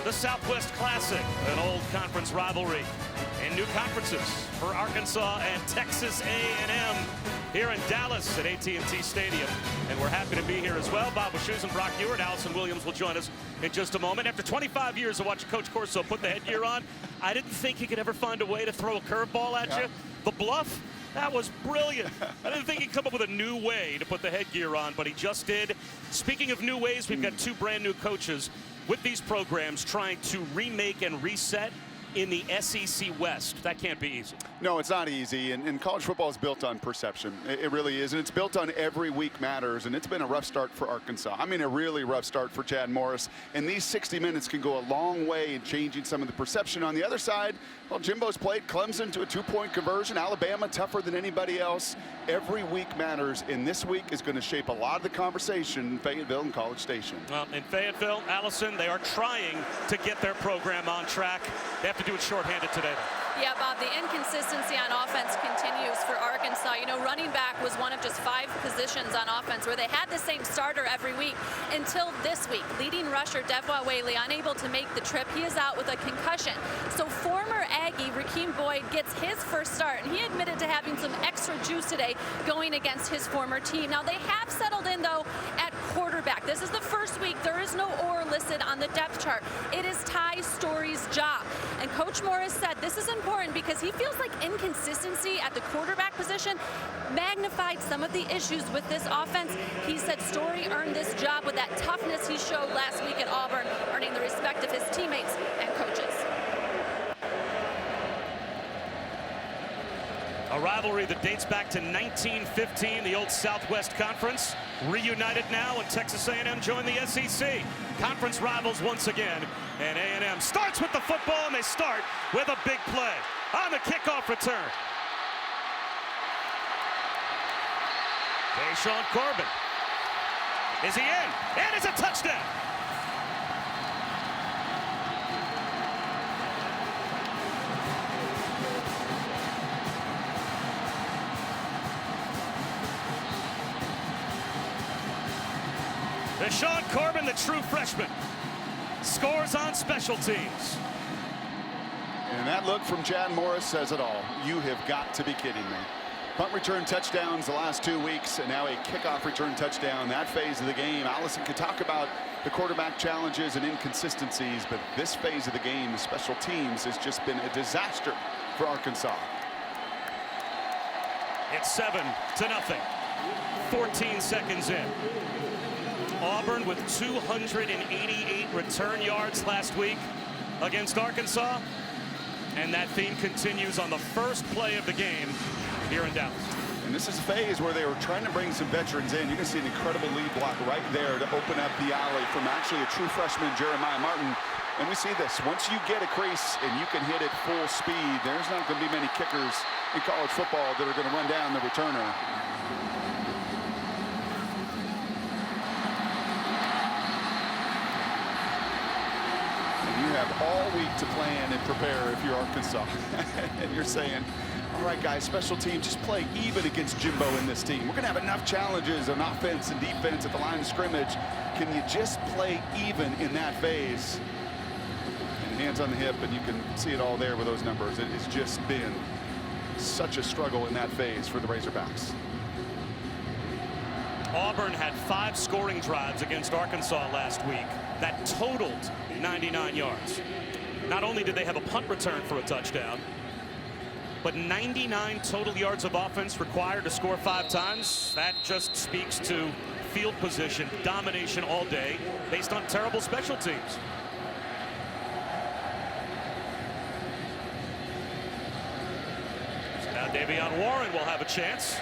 the Southwest Classic, an old conference rivalry in new conferences for Arkansas and Texas A&M here in Dallas at AT&T Stadium. And we're happy to be here as well. Bob Wischusen, Brock Ewart, Allison Williams will join us in just a moment. After 25 years of watching Coach Corso put the headgear on, I didn't think he could ever find a way to throw a curveball at you. The bluff, that was brilliant. I didn't think he'd come up with a new way to put the headgear on, but he just did. Speaking of new ways, we've got two brand new coaches with these programs trying to remake and reset in the SEC West. That can't be easy. No, it's not easy, and college football is built on perception. It really is, and it's built on every week matters, and it's been a rough start for Arkansas. I mean, a really rough start for Chad Morris, and these 60 minutes can go a long way in changing some of the perception. On the other side, well, Jimbo's played Clemson to a two-point conversion. Alabama tougher than anybody else. Every week matters, and this week is going to shape a lot of the conversation in Fayetteville and College Station. Well, in Fayetteville, Allison, they are trying to get their program on track. They have to do it shorthanded today, though. Yeah, Bob, the inconsistency on offense continues for Arkansas. You know, running back was one of just 5 positions on offense where they had the same starter every week until this week. Leading rusher Devwa Whaley unable to make the trip. He is out with a concussion. So former Aggie Rakeem Boyd gets his first start, and he admitted to having some extra juice today going against his former team. Now, they have settled in, though, at quarterback. This is the first week. There is no Orr listed on the depth chart. It is Ty Story's job. And Coach Morris said this is important because he feels like inconsistency at the quarterback position magnified some of the issues with this offense. He said Story earned this job with that toughness he showed last week at Auburn, earning the respect of his teammates and coaches. A rivalry that dates back to 1915, the old Southwest Conference, reunited now, and Texas A&M joined the SEC. Conference rivals once again, and A&M starts with the football, and they start with a big play on the kickoff return. Deshaun Corbin. Is he in? And it's a touchdown. Deshaun Corbin, the true freshman, scores on special teams. And that look from Chad Morris says it all. You have got to be kidding me. Punt return touchdowns the last 2 weeks, and now a kickoff return touchdown. That phase of the game, Allison could talk about the quarterback challenges and inconsistencies, but this phase of the game, the special teams, has just been a disaster for Arkansas. It's 7-0. 14 seconds in. Auburn with 288 return yards last week against Arkansas. And that theme continues on the first play of the game here in Dallas. And this is a phase where they were trying to bring some veterans in. You can see an incredible lead block right there to open up the alley from actually a true freshman, Jeremiah Martin. And we see this. Once you get a crease and you can hit it full speed, there's not going to be many kickers in college football that are going to run down the returner. You have all week to plan and prepare if you're Arkansas. And you're saying, all right, guys, special team, just play even against Jimbo in this team. We're going to have enough challenges on offense and defense at the line of scrimmage. Can you just play even in that phase? And hands on the hip, and you can see it all there with those numbers. It has just been such a struggle in that phase for the Razorbacks. Auburn had 5 scoring drives against Arkansas last week that totaled 99 yards. Not only did they have a punt return for a touchdown, but 99 total yards of offense required to score 5 times. That just speaks to field position domination all day based on terrible special teams. So now Davion Warren will have a chance.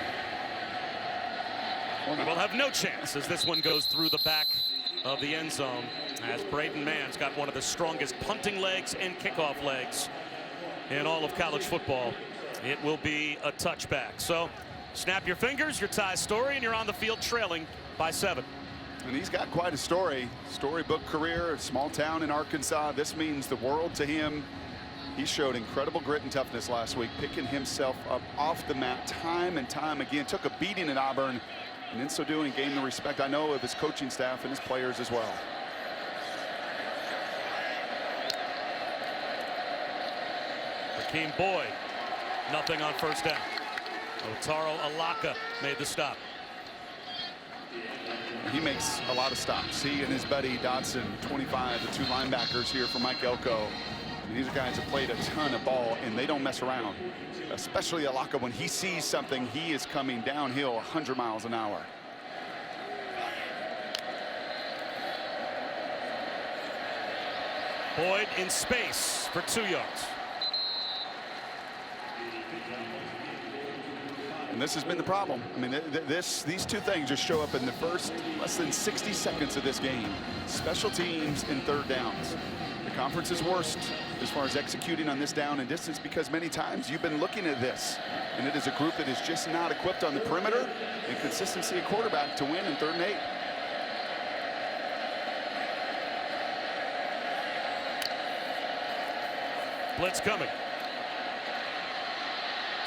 He will have no chance as this one goes through the back of the end zone, as Braden Mann's got one of the strongest punting legs and kickoff legs in all of college football. It will be a touchback. So snap your fingers, you're Ty Story, and you're on the field trailing by 7. And he's got quite a storybook career, a small town in Arkansas. This means the world to him. He showed incredible grit and toughness last week, picking himself up off the mat time and time again. Took a beating at Auburn, and in so doing gained the respect, I know, of his coaching staff and his players as well. Hakeem Boyd, nothing on first down. Otaro Alaka made the stop. He makes a lot of stops. He and his buddy Dodson, 25, the two linebackers here for Mike Elko. And these are guys that played a ton of ball, and they don't mess around. Especially Alaka, when he sees something, he is coming downhill 100 miles an hour. Boyd in space for 2 yards. And this has been the problem. I mean, these two things just show up in the first less than 60 seconds of this game. Special teams and third downs. The conference is worst as far as executing on this down and distance, because many times you've been looking at this, and it is a group that is just not equipped on the perimeter and consistency at quarterback to win in 3rd and 8. Blitz coming.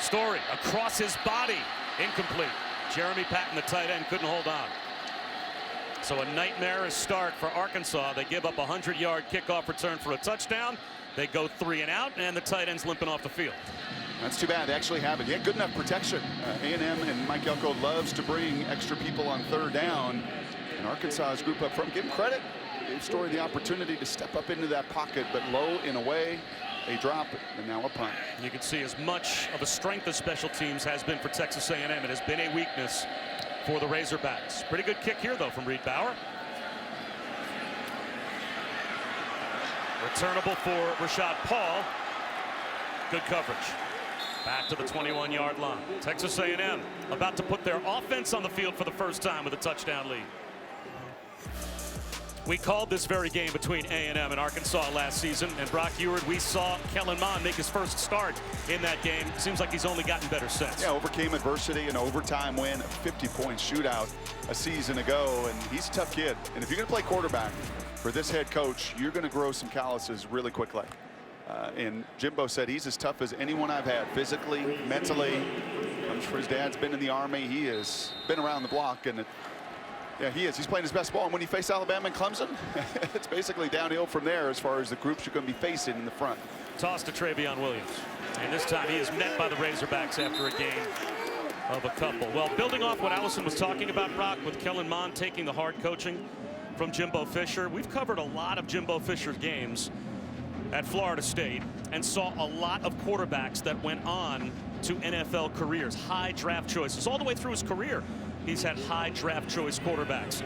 Story across his body, incomplete. Jeremy Patton, the tight end, couldn't hold on. So a nightmarish start for Arkansas. They give up a 100-yard kickoff return for a touchdown. They go 3 and out, and the tight end's limping off the field. That's too bad. They actually have it. Yeah, good enough protection. A&M and Mike Elko loves to bring extra people on 3rd down. And Arkansas's group up front, give him credit. Gave Story the opportunity to step up into that pocket, but low and away. A drop, and now a punt. You can see as much of a strength as special teams has been for Texas A&M. It has been a weakness for the Razorbacks. Pretty good kick here, though, from Reed Bauer. Returnable for Rashad Paul. Good coverage. Back to the 21-yard line. Texas A&M about to put their offense on the field for the first time with a touchdown lead. We called this very game between A&M and Arkansas last season, and Brock Eward, we saw Kellen Mond make his first start in that game. Seems like he's only gotten better since. Yeah, overcame adversity, an overtime win, a 50-point shootout a season ago, and he's a tough kid. And if you're going to play quarterback for this head coach, you're going to grow some calluses really quickly. And Jimbo said he's as tough as anyone I've had, physically, mentally. Comes for his dad's been in the Army. He has been around the block, and yeah, he is. He's playing his best ball. And when you face Alabama and Clemson, it's basically downhill from there as far as the groups you're going to be facing in the front. Toss to Travion Williams. And this time he is met by the Razorbacks after a game of a couple. Well, building off what Allison was talking about, Brock, with Kellen Mond taking the hard coaching from Jimbo Fisher. We've covered a lot of Jimbo Fisher's games at Florida State and saw a lot of quarterbacks that went on to NFL careers, high draft choices. All the way through his career, he's had high draft choice quarterbacks.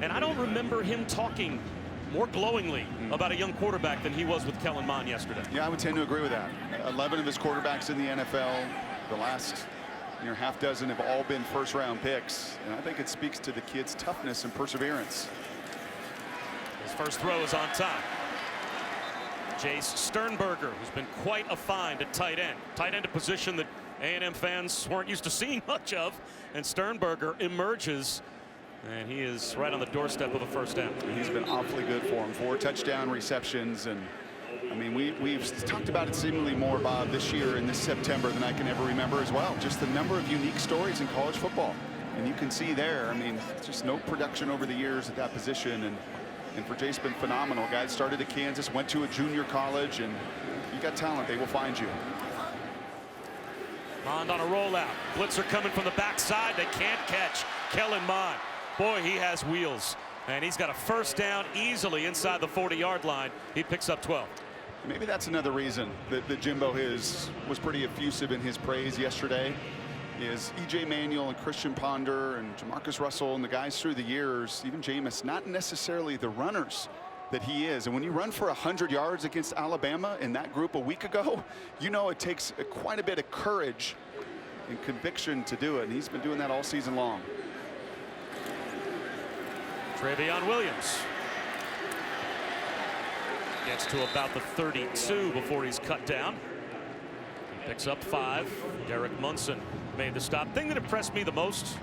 And I don't remember him talking more glowingly about a young quarterback than he was with Kellen Mond yesterday. Yeah, I would tend to agree with that. 11 of his quarterbacks in the NFL, the last half dozen have all been first-round picks. And I think it speaks to the kid's toughness and perseverance. His first throw is on time. Jace Sternberger, who's been quite a find at tight end. Tight end, a position that A&M fans weren't used to seeing much of. And Sternberger emerges, and he is right on the doorstep of a first down. He's been awfully good for him. 4 touchdown receptions. And I mean, we've talked about it seemingly more, Bob, this year and this September than I can ever remember as well. Just the number of unique stories in college football. And you can see there, I mean, just no production over the years at that position. And for Jace, been phenomenal. Guy started at Kansas, went to a junior college, and you got talent, they will find you. Mond on a rollout. Blitzer coming from the backside. They can't catch Kellen Mond. Boy, he has wheels. And he's got a first down easily inside the 40-yard line. He picks up 12. Maybe that's another reason that Jimbo was pretty effusive in his praise yesterday. Is E.J. Manuel and Christian Ponder and Jamarcus Russell and the guys through the years, even Jameis, not necessarily the runners that he is. And when you run for 100 yards against Alabama in that group a week ago, you know it takes quite a bit of courage and conviction to do it. And he's been doing that all season long. Travion Williams gets to about the 32 before he's cut down. He picks up 5. Derek Munson made the stop. Thing that impressed me the most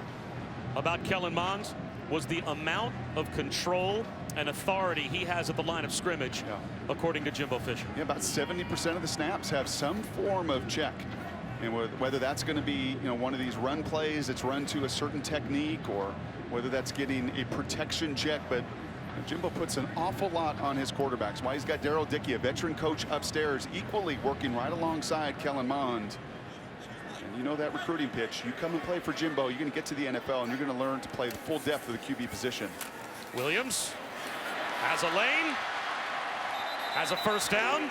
about Kellen Mond was the amount of control and authority he has at the line of scrimmage, according to Jimbo Fisher. Yeah, about 70% of the snaps have some form of check. And whether that's going to be, one of these run plays that's run to a certain technique, or whether that's getting a protection check. But Jimbo puts an awful lot on his quarterbacks. Why he's got Daryl Dickey, a veteran coach upstairs, equally working right alongside Kellen Mond. And you know that recruiting pitch. You come and play for Jimbo, you're going to get to the NFL, and you're going to learn to play the full depth of the QB position. Williams has a lane, has a first down,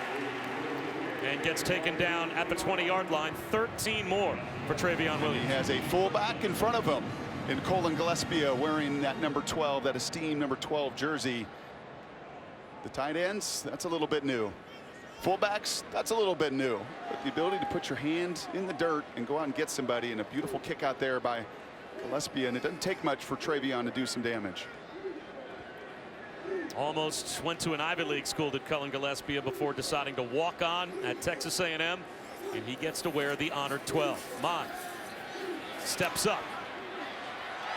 and gets taken down at the 20-yard line. 13 more for Travion Williams. He has a fullback in front of him in Colin Gillespie wearing that number 12, that esteemed number 12 jersey. The tight ends, that's a little bit new. Fullbacks, that's a little bit new. But the ability to put your hand in the dirt and go out and get somebody, and a beautiful kick out there by Gillespie, and it doesn't take much for Travion to do some damage. Almost went to an Ivy League school, did Cullen Gillespie, before deciding to walk on at Texas A&M, and he gets to wear the honored 12. Mond steps up,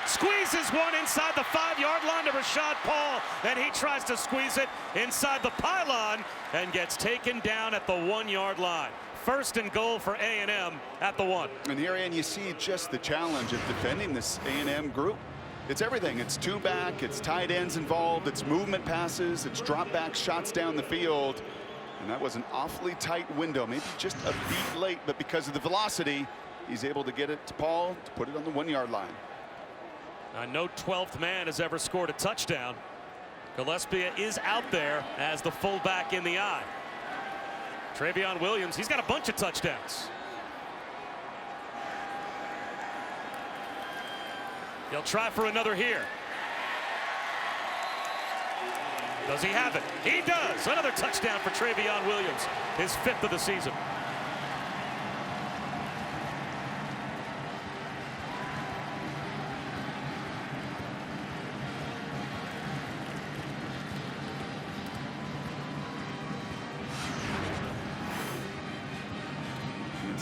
squeezes one inside the 5-yard line to Rashad Paul, and he tries to squeeze it inside the pylon and gets taken down at the 1-yard line. First and goal for A&M at the 1. And here, and you see just the challenge of defending this A&M group. It's everything. It's two back, it's tight ends involved, it's movement passes, it's drop back shots down the field. And that was an awfully tight window, maybe just a beat late, but because of the velocity, he's able to get it to Paul to put it on the 1-yard line. No 12th man has ever scored a touchdown. Gillespie is out there as the fullback in the eye. Travion Williams, he's got a bunch of touchdowns. He'll try for another here. Does he have it? He does. Another touchdown for Travion Williams, his 5th of the season.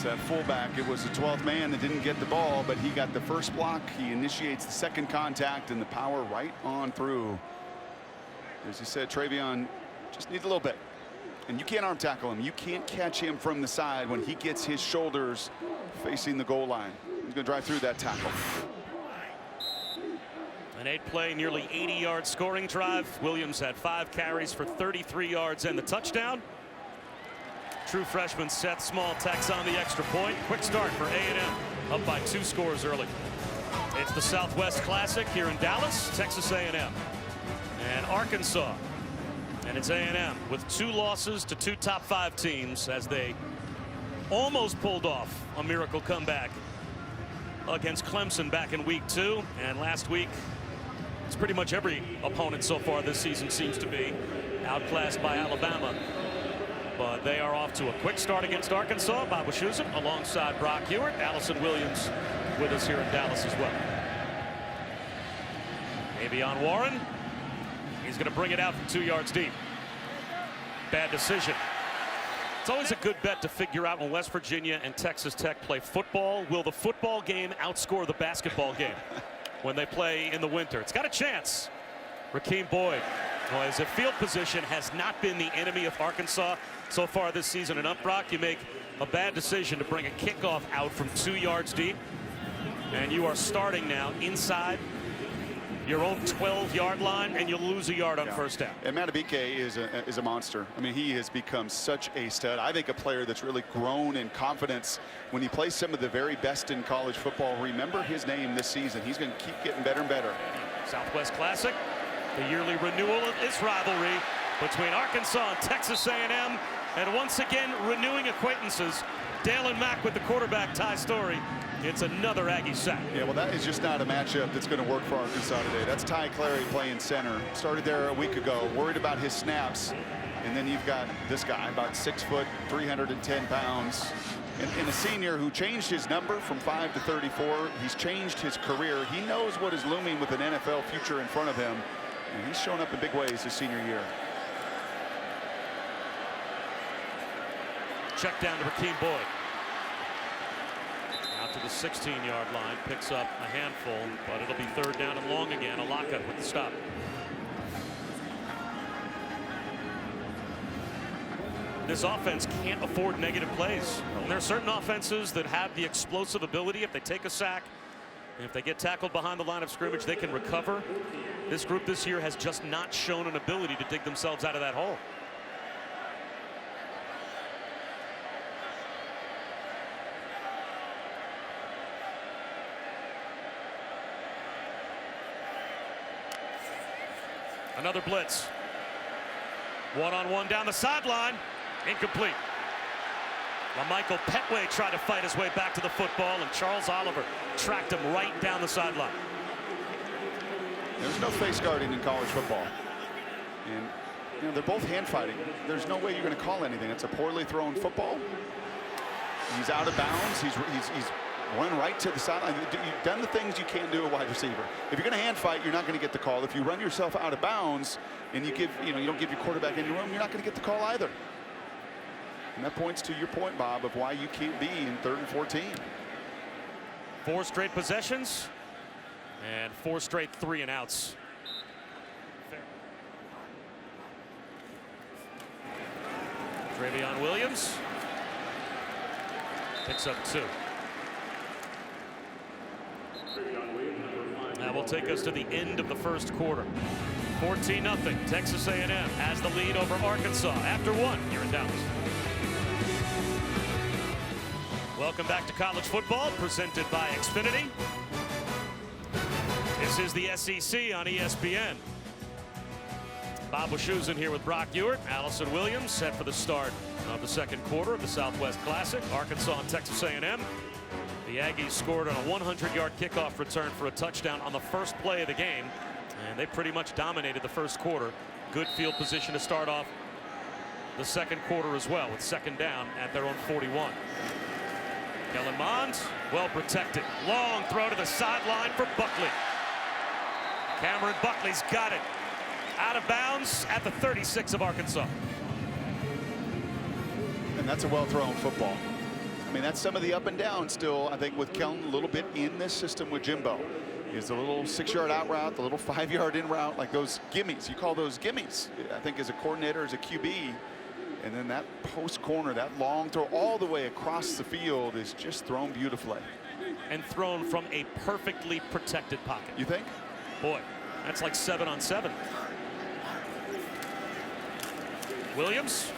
That fullback, it was the 12th man that didn't get the ball, but he got the first block. He initiates the second contact, and the power right on through. As you said, Travion just needs a little bit, and you can't arm tackle him. You can't catch him from the side when he gets his shoulders facing the goal line. He's going to drive through that tackle. An 8-play, nearly 80-yard scoring drive. Williams had 5 carries for 33 yards and the touchdown. True freshman Seth Small tacks on the extra point. Quick start for A&M, up by 2 scores early. It's the Southwest Classic here in Dallas, Texas A&M and Arkansas. And it's A&M with 2 losses to 2 top 5 teams as they almost pulled off a miracle comeback against Clemson back in week 2. And last week, it's pretty much every opponent so far this season seems to be outclassed by Alabama. But they are off to a quick start against Arkansas. Bob Wischusen alongside Brock Ewert. Allison Williams with us here in Dallas as well. Avion Warren. He's going to bring it out from 2 yards deep. Bad decision. It's always a good bet to figure out when West Virginia and Texas Tech play football. Will the football game outscore the basketball game when they play in the winter? It's got a chance. Rakeem Boyd. Well, as if field position has not been the enemy of Arkansas so far this season. And Brock, you make a bad decision to bring a kickoff out from 2 yards deep. And you are starting now inside your own 12-yard line, and you'll lose a yard on first down. And Matabike is a monster. I mean, he has become such a stud. I think a player that's really grown in confidence when he plays some of the very best in college football. Remember his name this season. He's going to keep getting better and better. Southwest Classic, the yearly renewal of this rivalry between Arkansas and Texas A&M, and once again renewing acquaintances. Dalen Mack with the quarterback, Ty Story. It's another Aggie sack. Yeah, well, that is just not a matchup that's going to work for Arkansas today. That's Ty Clary playing center. Started there a week ago, worried about his snaps. And then you've got this guy, about 6 foot, 310 pounds. And a senior who changed his number from 5 to 34. He's changed his career. He knows what is looming with an NFL future in front of him. And he's shown up in big ways his senior year. Check down to Rakeem Boyd. Out to the 16-yard line, picks up a handful, but it'll be 3rd down and long again. Alaka with the stop. This offense can't afford negative plays. And there are certain offenses that have the explosive ability. If they take a sack, and if they get tackled behind the line of scrimmage, they can recover. This group this year has just not shown an ability to dig themselves out of that hole. Another blitz. One-on-one down the sideline. Incomplete. Michael Petway tried to fight his way back to the football, and Charles Oliver tracked him right down the sideline. There's no face guarding in college football. And you know, they're both hand fighting. There's no way you're going to call anything. It's a poorly thrown football. He's out of bounds. He's run right to the sideline. You've done the things you can't do a wide receiver. If you're going to hand fight, you're not going to get the call. If you run yourself out of bounds and you don't give your quarterback any room, you're not going to get the call either. And that points to your point, Bob, of why you can't be in 3rd and 14. 4 straight possessions and 4 straight 3-and-outs. Travion Williams picks up 2. That will take us to the end of the first quarter. 14-0. Texas A&M has the lead over Arkansas after 1 here in Dallas. Welcome back to college football, presented by Xfinity. This is the SEC on ESPN. Bob Wischusen here with Brock Ewert. Allison Williams set for the start of the second quarter of the Southwest Classic. Arkansas and Texas A&M. The Aggies scored on a 100-yard kickoff return for a touchdown on the first play of the game, and they pretty much dominated the first quarter. Good field position to start off the second quarter as well, with 2nd down at their own 41. Kellen Mond, well protected. Long throw to the sideline for Buckley. Cameron Buckley's got it. Out of bounds at the 36 of Arkansas. And that's a well-thrown football. I mean, that's some of the up and down still, I think, with Kellen a little bit in this system with Jimbo. Is the little 6-yard out route, the little 5-yard in route, like those gimmies. You call those gimmies, I think, as a coordinator, as a QB. And then that post corner, that long throw all the way across the field is just thrown beautifully. And thrown from a perfectly protected pocket. You think? Boy, that's like 7-on-7. Williams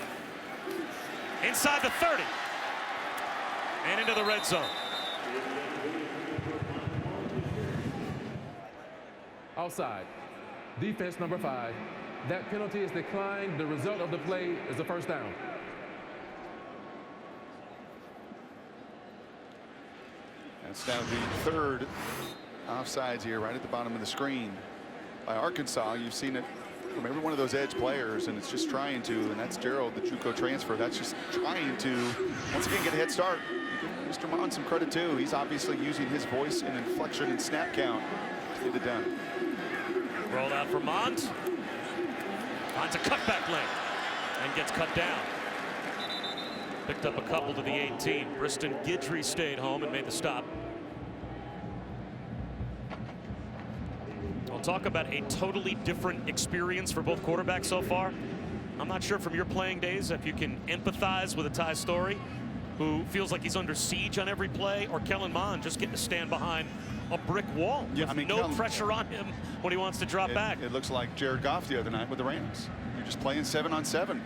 inside the 30 and into the red zone. Outside. Defense number 5. That penalty is declined. The result of the play is a first down. That's now the 3rd offsides here, right at the bottom of the screen by Arkansas. You've seen it from every one of those edge players, and it's just trying to, and that's Gerald, the JUCO transfer. That's just trying to, once again, get a head start. Give Mr. Mond some credit, too. He's obviously using his voice and inflection and snap count to get it done. Rolled out for Mond. Finds a cutback lane and gets cut down. Picked up a couple to the 18. Briston Guidry stayed home and made the stop. We'll talk about a totally different experience for both quarterbacks so far. I'm not sure from your playing days if you can empathize with a Ty Story, who feels like he's under siege on every play, or Kellen Mond just getting to stand behind a brick wall. Yeah, with I mean, no Kellen, pressure on him when he wants to drop back. It looks like Jared Goff the other night with the Rams. You're just playing 7-on-7,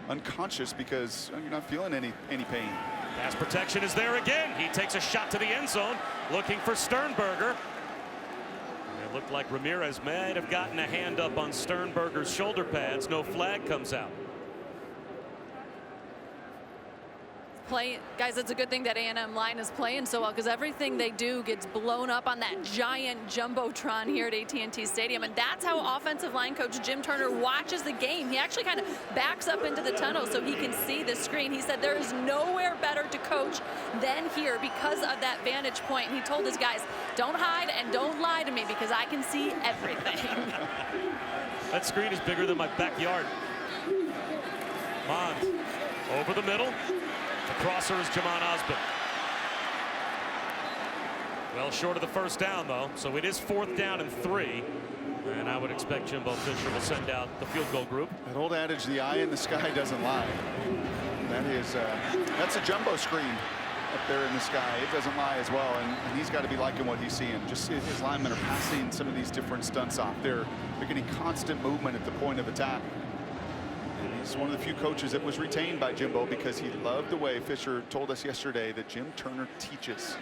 unconscious because you're not feeling any pain. Pass protection is there again. He takes a shot to the end zone, looking for Sternberger. It looked like Ramirez might have gotten a hand up on Sternberger's shoulder pads. No flag comes out. Guys, it's a good thing that A&M line is playing so well, because everything they do gets blown up on that giant jumbotron here at AT&T Stadium, and that's how offensive line coach Jim Turner watches the game. He actually kind of backs up into the tunnel so he can see the screen. He said there is nowhere better to coach than here because of that vantage point. And he told his guys, don't hide and don't lie to me because I can see everything. That screen is bigger than my backyard. Mond over the middle. The crosser is Jamon Osborne. Well short of the first down, though, so it is 4th down and 3. And I would expect Jimbo Fisher will send out the field goal group. That old adage, the eye in the sky doesn't lie. That is, that's a jumbo screen. up there in the sky, it doesn't lie as well, and he's got to be liking what he's seeing. Just his linemen are passing some of these different stunts off. They're getting constant movement at the point of attack. And he's one of the few coaches that was retained by Jimbo because he loved the way Fisher told us yesterday that Jim Turner teaches.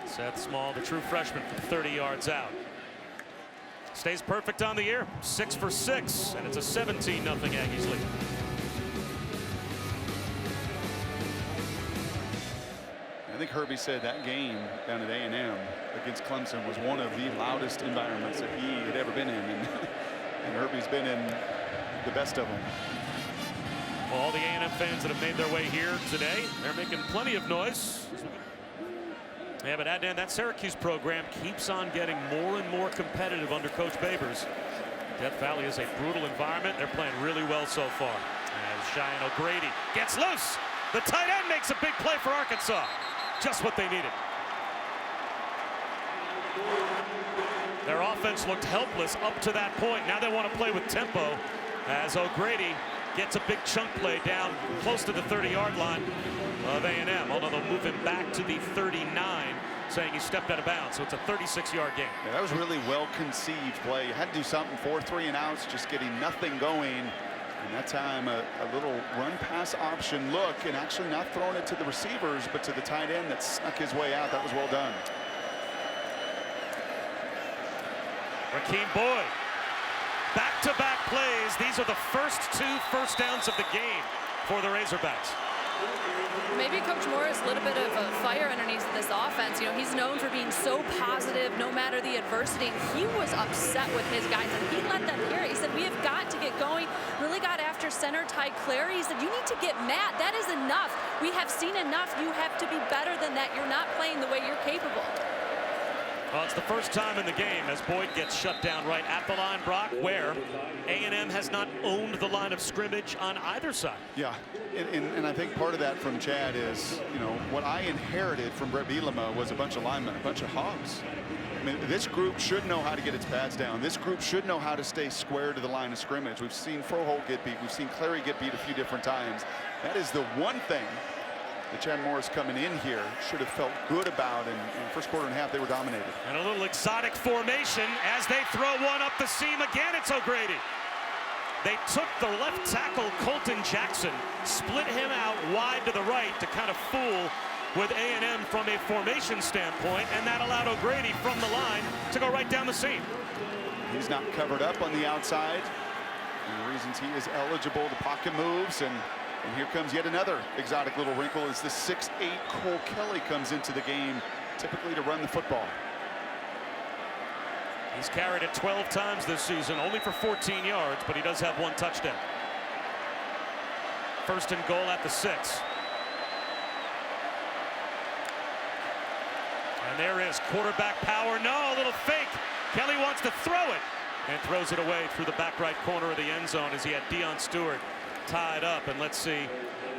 Seth Small, the true freshman, from 30 yards out. Stays perfect on the year, 6 for 6, and it's a 17-0 Aggies lead. I think Herbie said that game down at A&M against Clemson was one of the loudest environments that he had ever been in, and Herbie's been in the best of them. Well, all the A&M fans that have made their way here today, they're making plenty of noise. Yeah, but Adnan, that Syracuse program keeps on getting more and more competitive under Coach Babers. Death Valley is a brutal environment. They're playing really well so far. And Cheyenne O'Grady gets loose. The tight end makes a big play for Arkansas. Just what they needed. Their offense looked helpless up to that point. Now they want to play with tempo as O'Grady gets a big chunk play down close to the 30-yard line of A&M, although they'll move him back to the 39, saying he stepped out of bounds. So it's a 36-yard game. Yeah, that was really well-conceived play. You had to do something, 4 3-and-outs, just getting nothing going. And that time, a little run-pass option look, and actually not throwing it to the receivers, but to the tight end that snuck his way out. That was well done. Rakeem Boyd. Back-to-back plays. These are the first 2 first downs of the game for the Razorbacks. Maybe Coach Morris, a little bit of a fire underneath this offense. You know, he's known for being so positive no matter the adversity. He was upset with his guys, and he let them hear it. He said, we have got to get going. Really got after center Ty Clary. He said, you need to get mad. That is enough. We have seen enough. You have to be better than that. You're not playing the way you're capable. Well, it's the first time in the game as Boyd gets shut down right at the line, Brock, where A&M has not owned the line of scrimmage on either side. Yeah, and I think part of that from Chad is, you know, what I inherited from Brett Bielema was a bunch of linemen, a bunch of hogs. I mean, this group should know how to get its pads down. This group should know how to stay square to the line of scrimmage. We've seen Froholt get beat. We've seen Clary get beat a few different times. That is the one thing that Chad Morris coming in here should have felt good about, and in the first quarter and a half they were dominated. And a little exotic formation as they throw one up the seam again. It's O'Grady. They took the left tackle Colton Jackson, split him out wide to the right to kind of fool with A&M from a formation standpoint, and that allowed O'Grady from the line to go right down the seam. He's not covered up on the outside. And the reasons he is eligible, the pocket moves, and here comes yet another exotic little wrinkle as the 6'8" Cole Kelly comes into the game, typically to run the football. He's carried it 12 times this season, only for 14 yards, but he does have 1 touchdown. First and goal at the 6. And there is quarterback power. No, a little fake. Kelly wants to throw it and throws it away through the back right corner of the end zone as he had Deion Stewart tied up. And let's see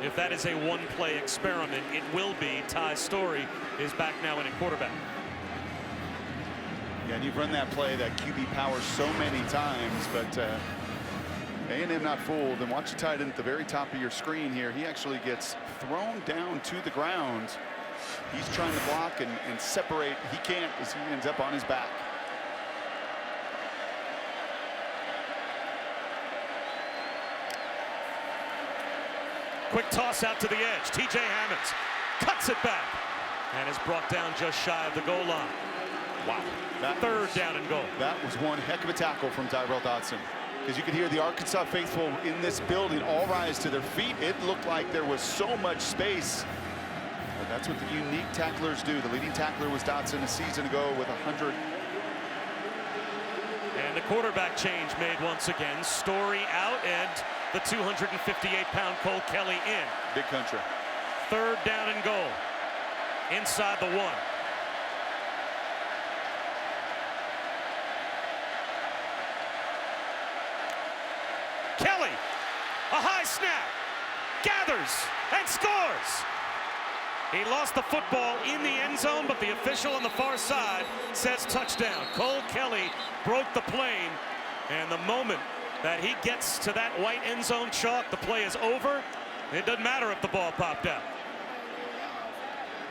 if that is a one-play experiment. It will be. Ty Story is back now in at quarterback. Yeah, and you've run that play, that QB power, so many times, but A&M not fooled. And watch the tight end at the very top of your screen here. He actually gets thrown down to the ground. He's trying to block and separate. He can't as he ends up on his back. Quick toss out to the edge. TJ Hammonds cuts it back and is brought down just shy of the goal line. Wow. Third down and goal. That was one heck of a tackle from Tyrell Dodson. Because you could hear the Arkansas faithful in this building all rise to their feet. It looked like there was so much space. But that's what the unique tacklers do. The leading tackler was Dodson a season ago with 100. And the quarterback change made once again. Story out and the 258-pound Cole Kelly in. Big country. Third down and goal. Inside the 1. Kelly, a high snap, gathers and scores. He lost the football in the end zone, but the official on the far side says touchdown. Cole Kelly broke the plane, and the moment that he gets to that white end zone chalk, the play is over. It doesn't matter if the ball popped out.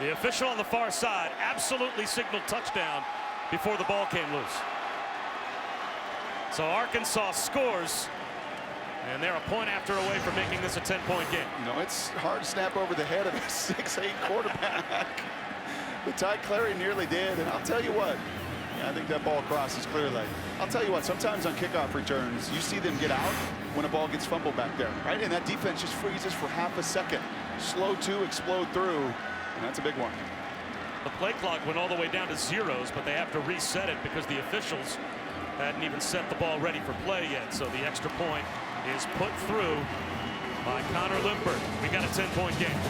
The official on the far side absolutely signaled touchdown before the ball came loose. So Arkansas scores, and they're a point after away from making this a 10-point game. You know, it's hard to snap over the head of a 6'8" quarterback. But Ty Clary nearly did, and I'll tell you what, I think that ball crosses clearly. I'll tell you what, sometimes on kickoff returns, you see them get out when a ball gets fumbled back there, right? And that defense just freezes for half a second. Slow to explode through, and that's a big one. The play clock went all the way down to zeros, but they have to reset it because the officials hadn't even set the ball ready for play yet. So the extra point is put through by Connor Limpert. We got a 10-point game.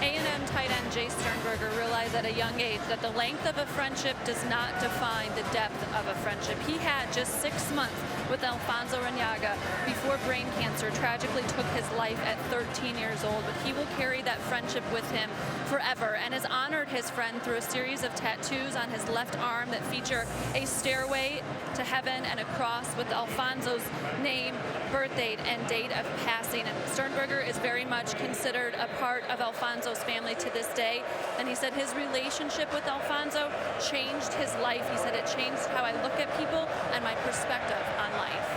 A&M tight end Jay Sternberger realized at a young age that the length of a friendship does not define the depth of a friendship. He had just 6 months with Alfonso Reñaga before brain cancer tragically took his life at 13 years old, but he will carry that friendship with him forever and has honored his friend through a series of tattoos on his left arm that feature a stairway to heaven and a cross with Alfonso's name, birth date, and date of passing. And Sternberger is very much considered a part of Alfonso's family to this day, and he said his relationship with Alfonso changed his life. He said it changed how I look at people and my perspective on life.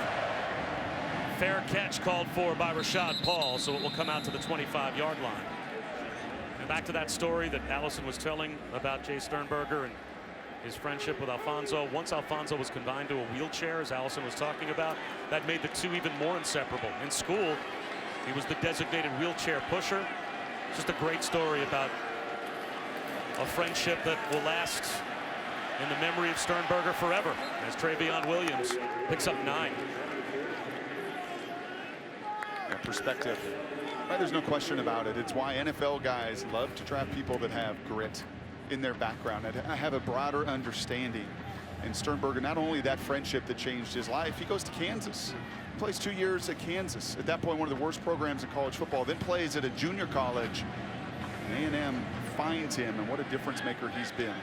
Fair catch called for by Rashad Paul, so it will come out to the 25-yard line. And back to that story that Allison was telling about Jay Sternberger and his friendship with Alfonso. Once Alfonso was confined to a wheelchair, as Allison was talking about, that made the two even more inseparable. In school, he was the designated wheelchair pusher. Just a great story about a friendship that will last in the memory of Sternberger forever, as Travion Williams picks up 9. That perspective. Right, there's no question about it. It's why NFL guys love to draft people that have grit in their background and have a broader understanding. And Sternberger, not only that friendship that changed his life, he goes to Kansas. He plays 2 years at Kansas. At that point, one of the worst programs in college football. Then plays at a junior college. And A&M finds him, and what a difference maker he's been.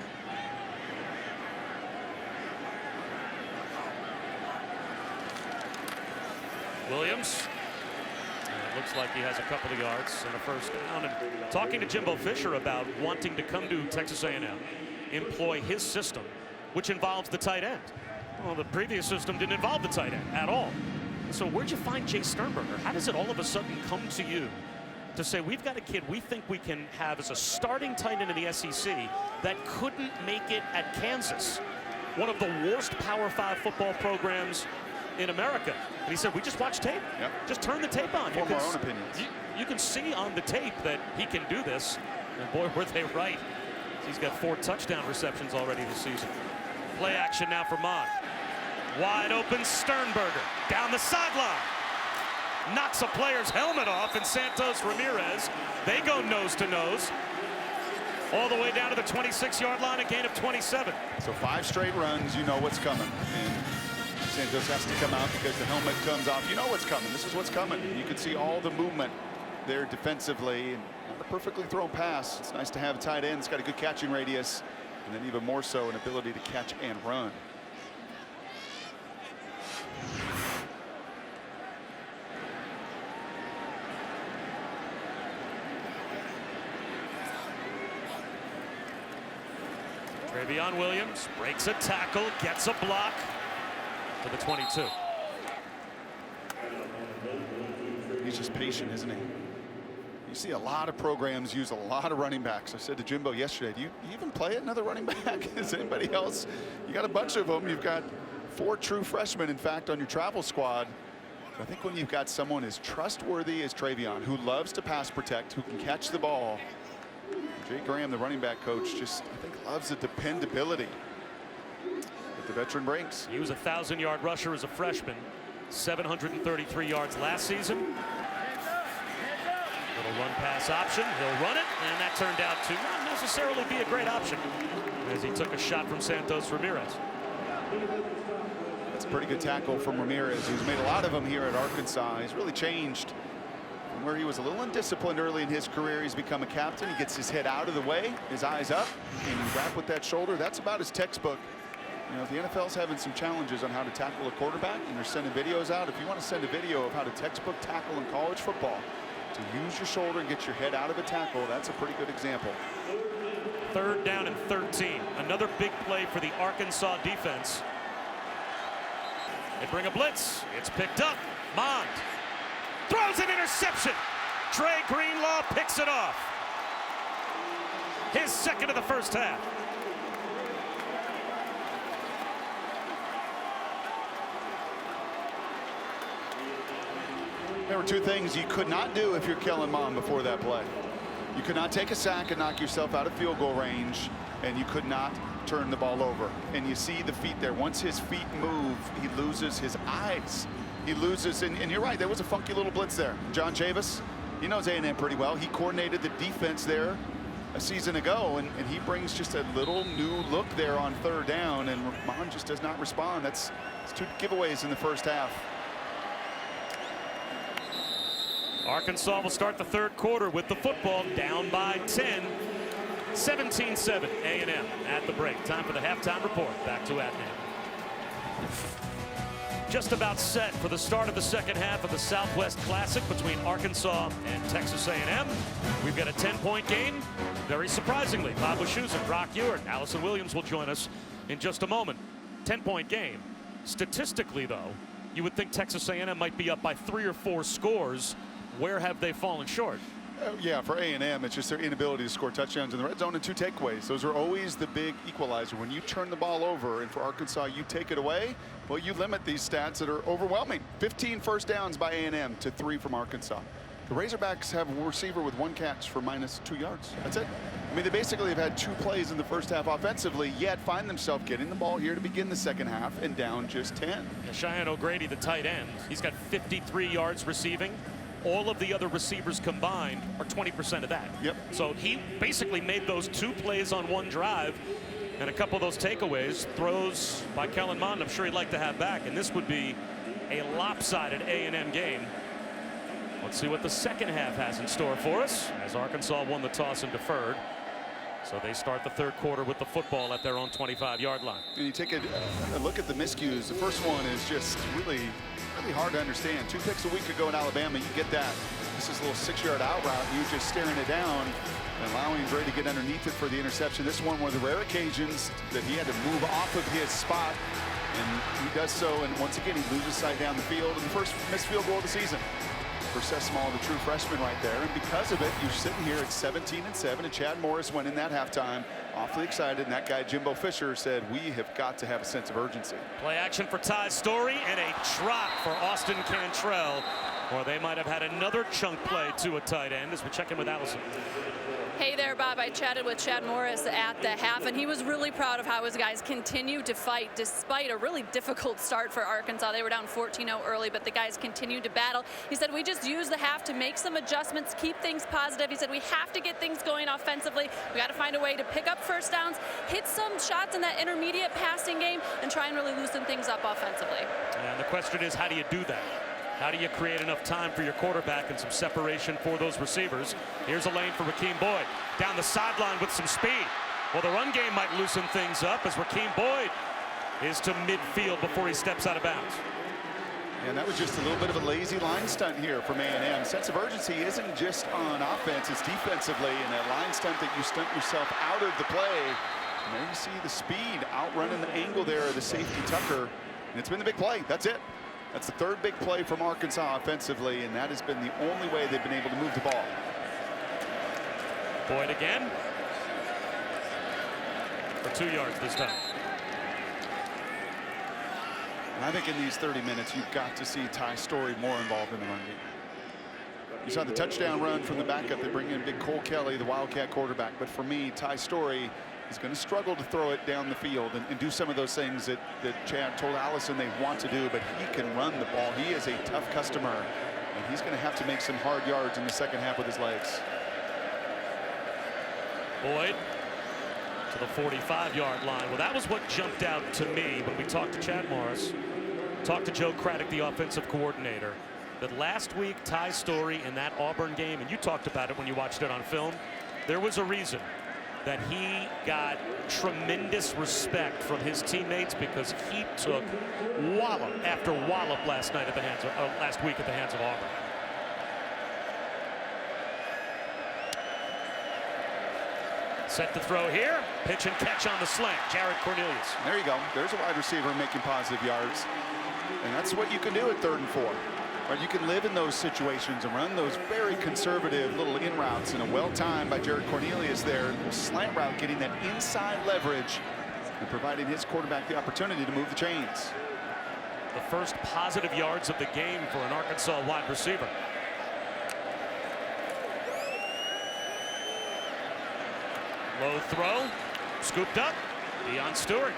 Williams. And it looks like he has a couple of yards and a first down. And talking to Jimbo Fisher about wanting to come to Texas A&M, employ his system, which involves the tight end. Well, the previous system didn't involve the tight end at all. So where'd you find Jay Sternberger? How does it all of a sudden come to you to say, we've got a kid we think we can have as a starting tight end in the SEC that couldn't make it at Kansas, one of the worst Power 5 football programs in America? And he said, we just watch tape. Yep. Just turn the tape on. Form our own opinions. You can see on the tape that he can do this. And boy, were they right. He's got 4 touchdown receptions already this season. Play action now for Mond. Wide open Sternberger down the sideline. Knocks a player's helmet off, and Santos Ramirez, they go nose to nose. All the way down to the 26-yard line, a gain of 27. So 5 straight runs, you know what's coming. And Santos has to come out because the helmet comes off. You know what's coming. This is what's coming. You can see all the movement there defensively. And not a perfectly thrown pass. It's nice to have a tight end. It's got a good catching radius. And then even more so an ability to catch and run. Travion Williams breaks a tackle, gets a block to the 22. He's just patient, isn't he? You see a lot of programs use a lot of running backs. I said to Jimbo yesterday, do you even play another running back? Is anybody else? You got a bunch of them. You've got 4 true freshmen, in fact, on your travel squad. But I think when you've got someone as trustworthy as Travion, who loves to pass protect, who can catch the ball, Jay Graham, the running back coach, just, I think, loves the dependability that the veteran brings. He was a 1,000-yard rusher as a freshman, 733 yards last season. Little run pass option. He'll run it, and that turned out to not necessarily be a great option as he took a shot from Santos Ramirez. That's a pretty good tackle from Ramirez, who's made a lot of them here at Arkansas. He's really changed from where he was a little undisciplined early in his career. He's become a captain. He gets his head out of the way, his eyes up, and you wrap with that shoulder. That's about his textbook. You know, the NFL's having some challenges on how to tackle a quarterback, and they're sending videos out. If you want to send a video of how to textbook tackle in college football, To use your shoulder and get your head out of the tackle, that's a pretty good example. 3rd down and 13. Another big play for the Arkansas defense. They bring a blitz. It's picked up. Mond throws an interception. Trey Greenlaw picks it off. His 2nd of the first half. There were 2 things you could not do if you're Kellen Mond before that play. You could not take a sack and knock yourself out of field goal range, and you could not turn the ball over. And you see the feet there. Once his feet move, he loses his eyes. He loses, and you're right, there was a funky little blitz there. John Chavis, he knows A&M pretty well. He coordinated the defense there a season ago, and he brings just a little new look there on 3rd down, and Mond just does not respond. That's 2 giveaways in the first half. Arkansas will start the 3rd quarter with the football down by 10. 17-7 A&M at the break. Time for the halftime report. Back to Adnan. Just about set for the start of the 2nd half of the Southwest Classic between Arkansas and Texas A&M. We've got a 10-point game. Very surprisingly, Bob Wischusen, Brock Ewart, Allison Williams will join us in just a moment. 10-point game. Statistically, though, you would think Texas A&M might be up by 3 or 4 scores. Where have they fallen short? Yeah, for A&M, it's just their inability to score touchdowns in the red zone and 2 takeaways. Those are always the big equalizer. When you turn the ball over, and for Arkansas, you take it away, well, you limit these stats that are overwhelming. 15 first downs by A&M to 3 from Arkansas. The Razorbacks have a receiver with 1 catch for -2 yards. That's it. I mean, they basically have had 2 plays in the first half offensively, yet find themselves getting the ball here to begin the 2nd half and down just 10. Cheyenne O'Grady, the tight end, he's got 53 yards receiving. All of the other receivers combined are 20% of that. Yep. So he basically made those 2 plays on 1 drive, and a couple of those takeaways, throws by Kellen Mond, I'm sure he'd like to have back, and this would be a lopsided A&M game. Let's see what the 2nd half has in store for us, as Arkansas won the toss and deferred. So they start the 3rd quarter with the football at their own 25-yard line. And you take a look at the miscues. The first one is just really hard to understand. 2 picks a week ago in Alabama, you get that. This is a little 6-yard out route. You just staring it down and allowing Gray to get underneath it for the interception. This one, one of the rare occasions that he had to move off of his spot, and he does so. And once again, he loses sight down the field in the first missed field goal of the season. For Seth Small, the true freshman right there. And because of it, you're sitting here at 17-7, and Chad Morris went in that halftime awfully excited, and that guy Jimbo Fisher said, we have got to have a sense of urgency. Play action for Ty Story and a drop for Austin Cantrell, or they might have had another chunk play to a tight end as we check in with Allison. Hey there, Bob. I chatted with Chad Morris at the half, and he was really proud of how his guys continued to fight despite a really difficult start for Arkansas. They were down 14-0 early, but the guys continued to battle. He said, we just used the half to make some adjustments, keep things positive. He said, we have to get things going offensively. We got to find a way to pick up first downs, hit some shots in that intermediate passing game, and try and really loosen things up offensively. And the question is, how do you do that? How do you create enough time for your quarterback and some separation for those receivers? Here's a lane for Rakeem Boyd. Down the sideline with some speed. Well, the run game might loosen things up as Rakeem Boyd is to midfield before he steps out of bounds. And that was just a little bit of a lazy line stunt here from A&M. Sense of urgency isn't just on offense, it's defensively. And that line stunt that you stunt yourself out of the play. And there you see the speed outrunning the angle there of the safety Tucker. And it's been the big play. That's it. That's the 3rd big play from Arkansas offensively, and that has been the only way they've been able to move the ball. Boyd again for 2 yards this time. And I think in these 30 minutes, you've got to see Ty Story more involved in the run game. You saw the touchdown run from the backup. They bring in big Cole Kelly, the Wildcat quarterback. But for me, Ty Story is going to struggle to throw it down the field and do some of those things that Chad told Allison they want to do, but he can run the ball. He is a tough customer, and he's going to have to make some hard yards in the 2nd half with his legs. Boyd to the 45-yard line. Well, that was what jumped out to me when we talked to Chad Morris, talked to Joe Craddock, the offensive coordinator, that last week Ty Story in that Auburn game, and you talked about it when you watched it on film, there was a reason that he got tremendous respect from his teammates because he took wallop after wallop last week at the hands of Auburn. Set to throw here. Pitch and catch on the slant. Jared Cornelius. There you go. There's a wide receiver making positive yards. And that's what you can do at 3rd and 4. Right? You can live in those situations and run those very conservative little in routes, and a well-timed by Jared Cornelius there. Slant route, getting that inside leverage and providing his quarterback the opportunity to move the chains. The first positive yards of the game for an Arkansas wide receiver. Low throw, scooped up. Deion Stewart.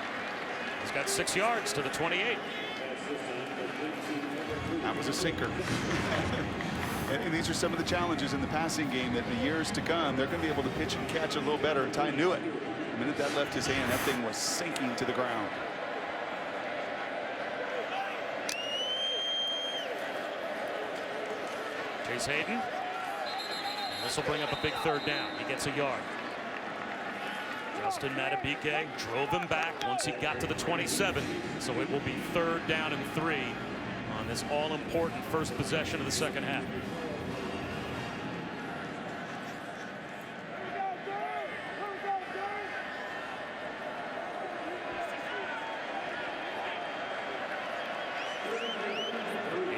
He's got 6 yards to the 28. That was a sinker. And these are some of the challenges in the passing game that in the years to come, they're going to be able to pitch and catch a little better. And Ty knew it. The minute that left his hand, that thing was sinking to the ground. Chase Hayden. This will bring up a big 3rd down. He gets a yard. Justin Matabike drove him back once he got to the 27. So it will be 3rd down and 3 on this all-important first possession of the second half.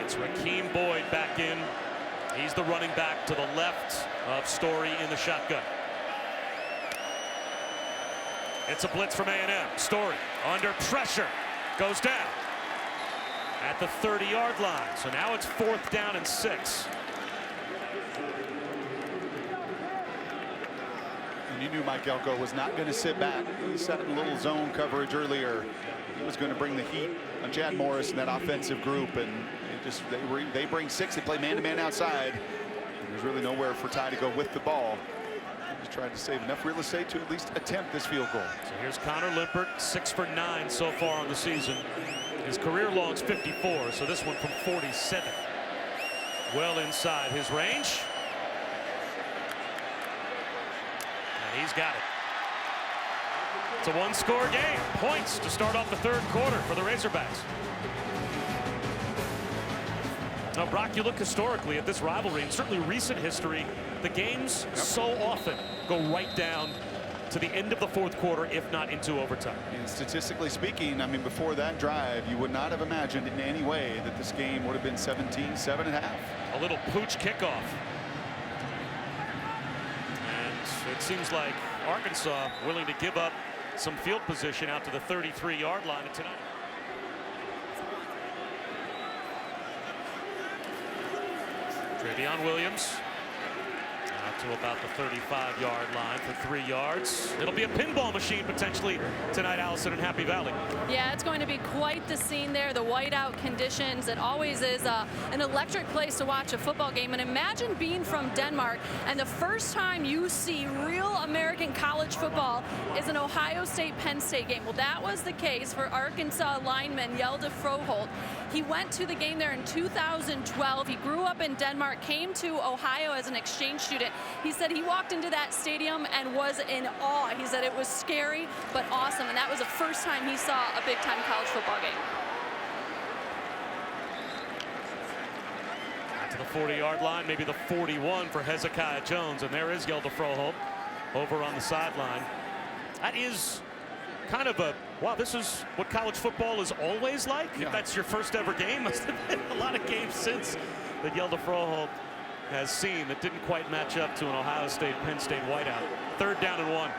It's Rakeem Boyd back in. He's the running back to the left of Story in the shotgun. It's a blitz from A&M. Story under pressure, goes down at the 30-yard line. So now it's 4th down and 6. And you knew Mike Elko was not going to sit back. He set up a little zone coverage earlier. He was going to bring the heat on Chad Morris and that offensive group, and they bring 6. They play man-to-man outside. And there's really nowhere for Ty to go with the ball. He tried to save enough real estate to at least attempt this field goal. So here's Connor Limpert, 6 for 9 so far on the season. His career long's 54, so this one from 47. Well inside his range. And he's got it. It's a 1-score game. Points to start off the 3rd quarter for the Razorbacks. Now, Brock, you look historically at this rivalry, and certainly recent history, the games so often go right down to the end of the 4th quarter, if not into overtime. And statistically speaking, I mean, before that drive, you would not have imagined in any way that this game would have been 17-7.5. A little pooch kickoff. And it seems like Arkansas willing to give up some field position out to the 33-yard line tonight. Travion Williams out to about the 35-yard line for 3 yards. It'll be a pinball machine potentially tonight, Allison, in Happy Valley. Yeah, it's going to be quite the scene there. The whiteout conditions. It always is an electric place to watch a football game. And imagine being from Denmark, and the first time you see real American college football is an Ohio State-Penn State game. Well, that was the case for Arkansas lineman Hjalte Froholt. He went to the game there in 2012. He grew up in Denmark, came to Ohio as an exchange student. He said he walked into that stadium and was in awe. He said it was scary but awesome, and that was the first time he saw a big-time college football game. To the 40-yard line, maybe the 41 for Hezekiah Jones, and there is Hjalte Froholt over on the sideline. That is kind of a, wow, this is what college football is always like. Yeah. If that's your first ever game, must have been a lot of games since that Hjalte Froholt has seen that didn't quite match up to an Ohio State, Penn State whiteout. 3rd down and 1.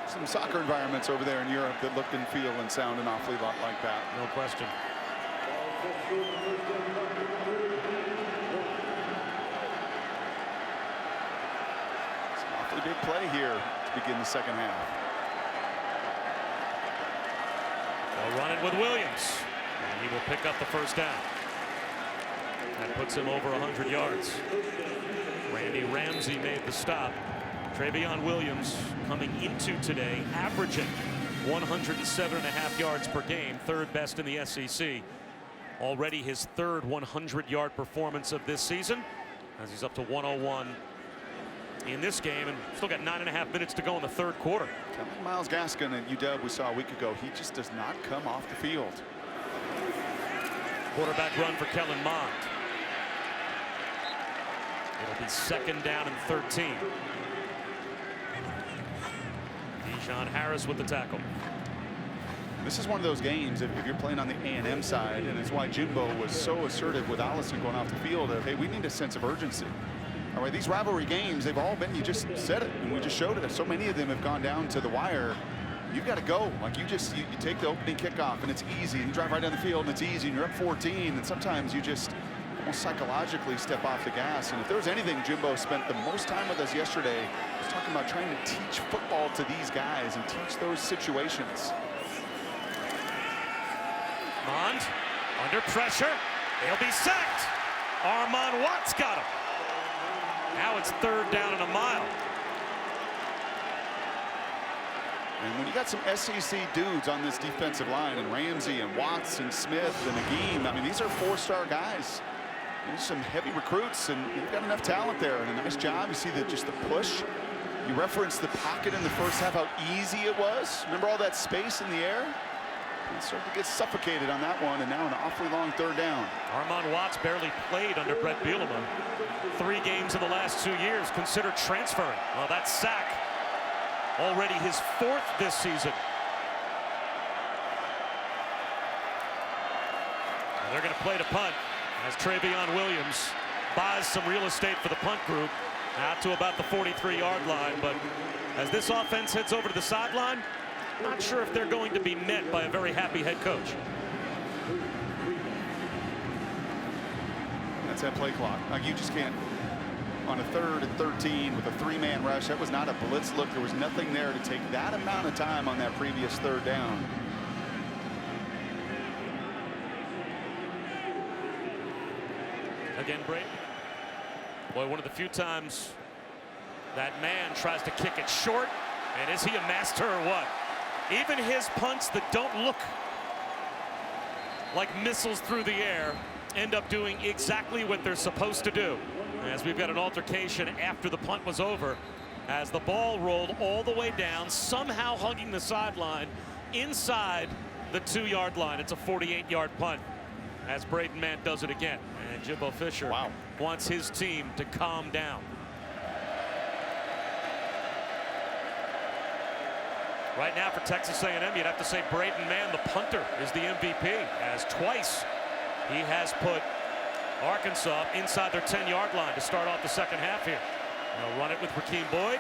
Some soccer environments over there in Europe that look and feel and sound an awfully lot like that. No question. It's an awfully big play here to begin the second half. They'll run it with Williams, and he will pick up the 1st down. That puts him over 100 yards. Randy Ramsey made the stop. Travion Williams coming into today, averaging 107.5 yards per game, 3rd best in the SEC. Already his 3rd 100-yard performance of this season, as he's up to 101 in this game, and still got 9.5 minutes to go in the 3rd quarter. Miles Gaskin at UW we saw a week ago, he just does not come off the field. Quarterback run for Kellen Mond. It'll be 2nd down and 13. Sean Harris with the tackle. This is one of those games, if you're playing on the A&M side, and it's why Jimbo was so assertive with Allison going off the field of, hey, we need a sense of urgency. All right, these rivalry games, they've all been, you just said it, and we just showed it. So many of them have gone down to the wire. You've got to go. Like you take the opening kickoff, and it's easy. And you drive right down the field, and it's easy, and you're up 14. And sometimes you just almost psychologically step off the gas. And if there was anything Jimbo spent the most time with us yesterday, he was talking about trying to teach football to these guys and teach those situations. Mond under pressure. He'll be sacked. Armon Watts got him. Now it's 3rd down and a mile. And when you got some SEC dudes on this defensive line, and Ramsey and Watts and Smith and Aggies, I mean, these are 4-star guys. There's some heavy recruits, and you've got enough talent there, and a nice job. You see just the push. You referenced the pocket in the first half, how easy it was. Remember all that space in the air? It started to get suffocated on that one, and now an awfully long 3rd down. Armon Watts barely played under Brett Bielema. 3 games in the last 2 years, considered transferring. Well, that sack, already his 4th this season. And they're going to play to punt as Travion Williams buys some real estate for the punt group out to about the 43-yard line. But as this offense heads over to the sideline, not sure if they're going to be met by a very happy head coach. That's that play clock. Like you just can't, on a 3rd and 13 with a 3-man rush, that was not a blitz look. There was nothing there to take that amount of time on that previous 3rd down. Again, Brady. Boy, one of the few times that man tries to kick it short. And is he a master or what? Even his punts that don't look like missiles through the air end up doing exactly what they're supposed to do. As we've got an altercation after the punt was over, as the ball rolled all the way down, somehow hugging the sideline inside the 2-yard line. It's a 48-yard punt as Braden Mant does it again. And Jimbo Fisher wants his team to calm down. Right now for Texas A&M, you'd have to say Braden Mann, the punter, is the MVP, as twice he has put Arkansas inside their 10-yard line to start off the 2nd half here. They'll run it with Rakeem Boyd.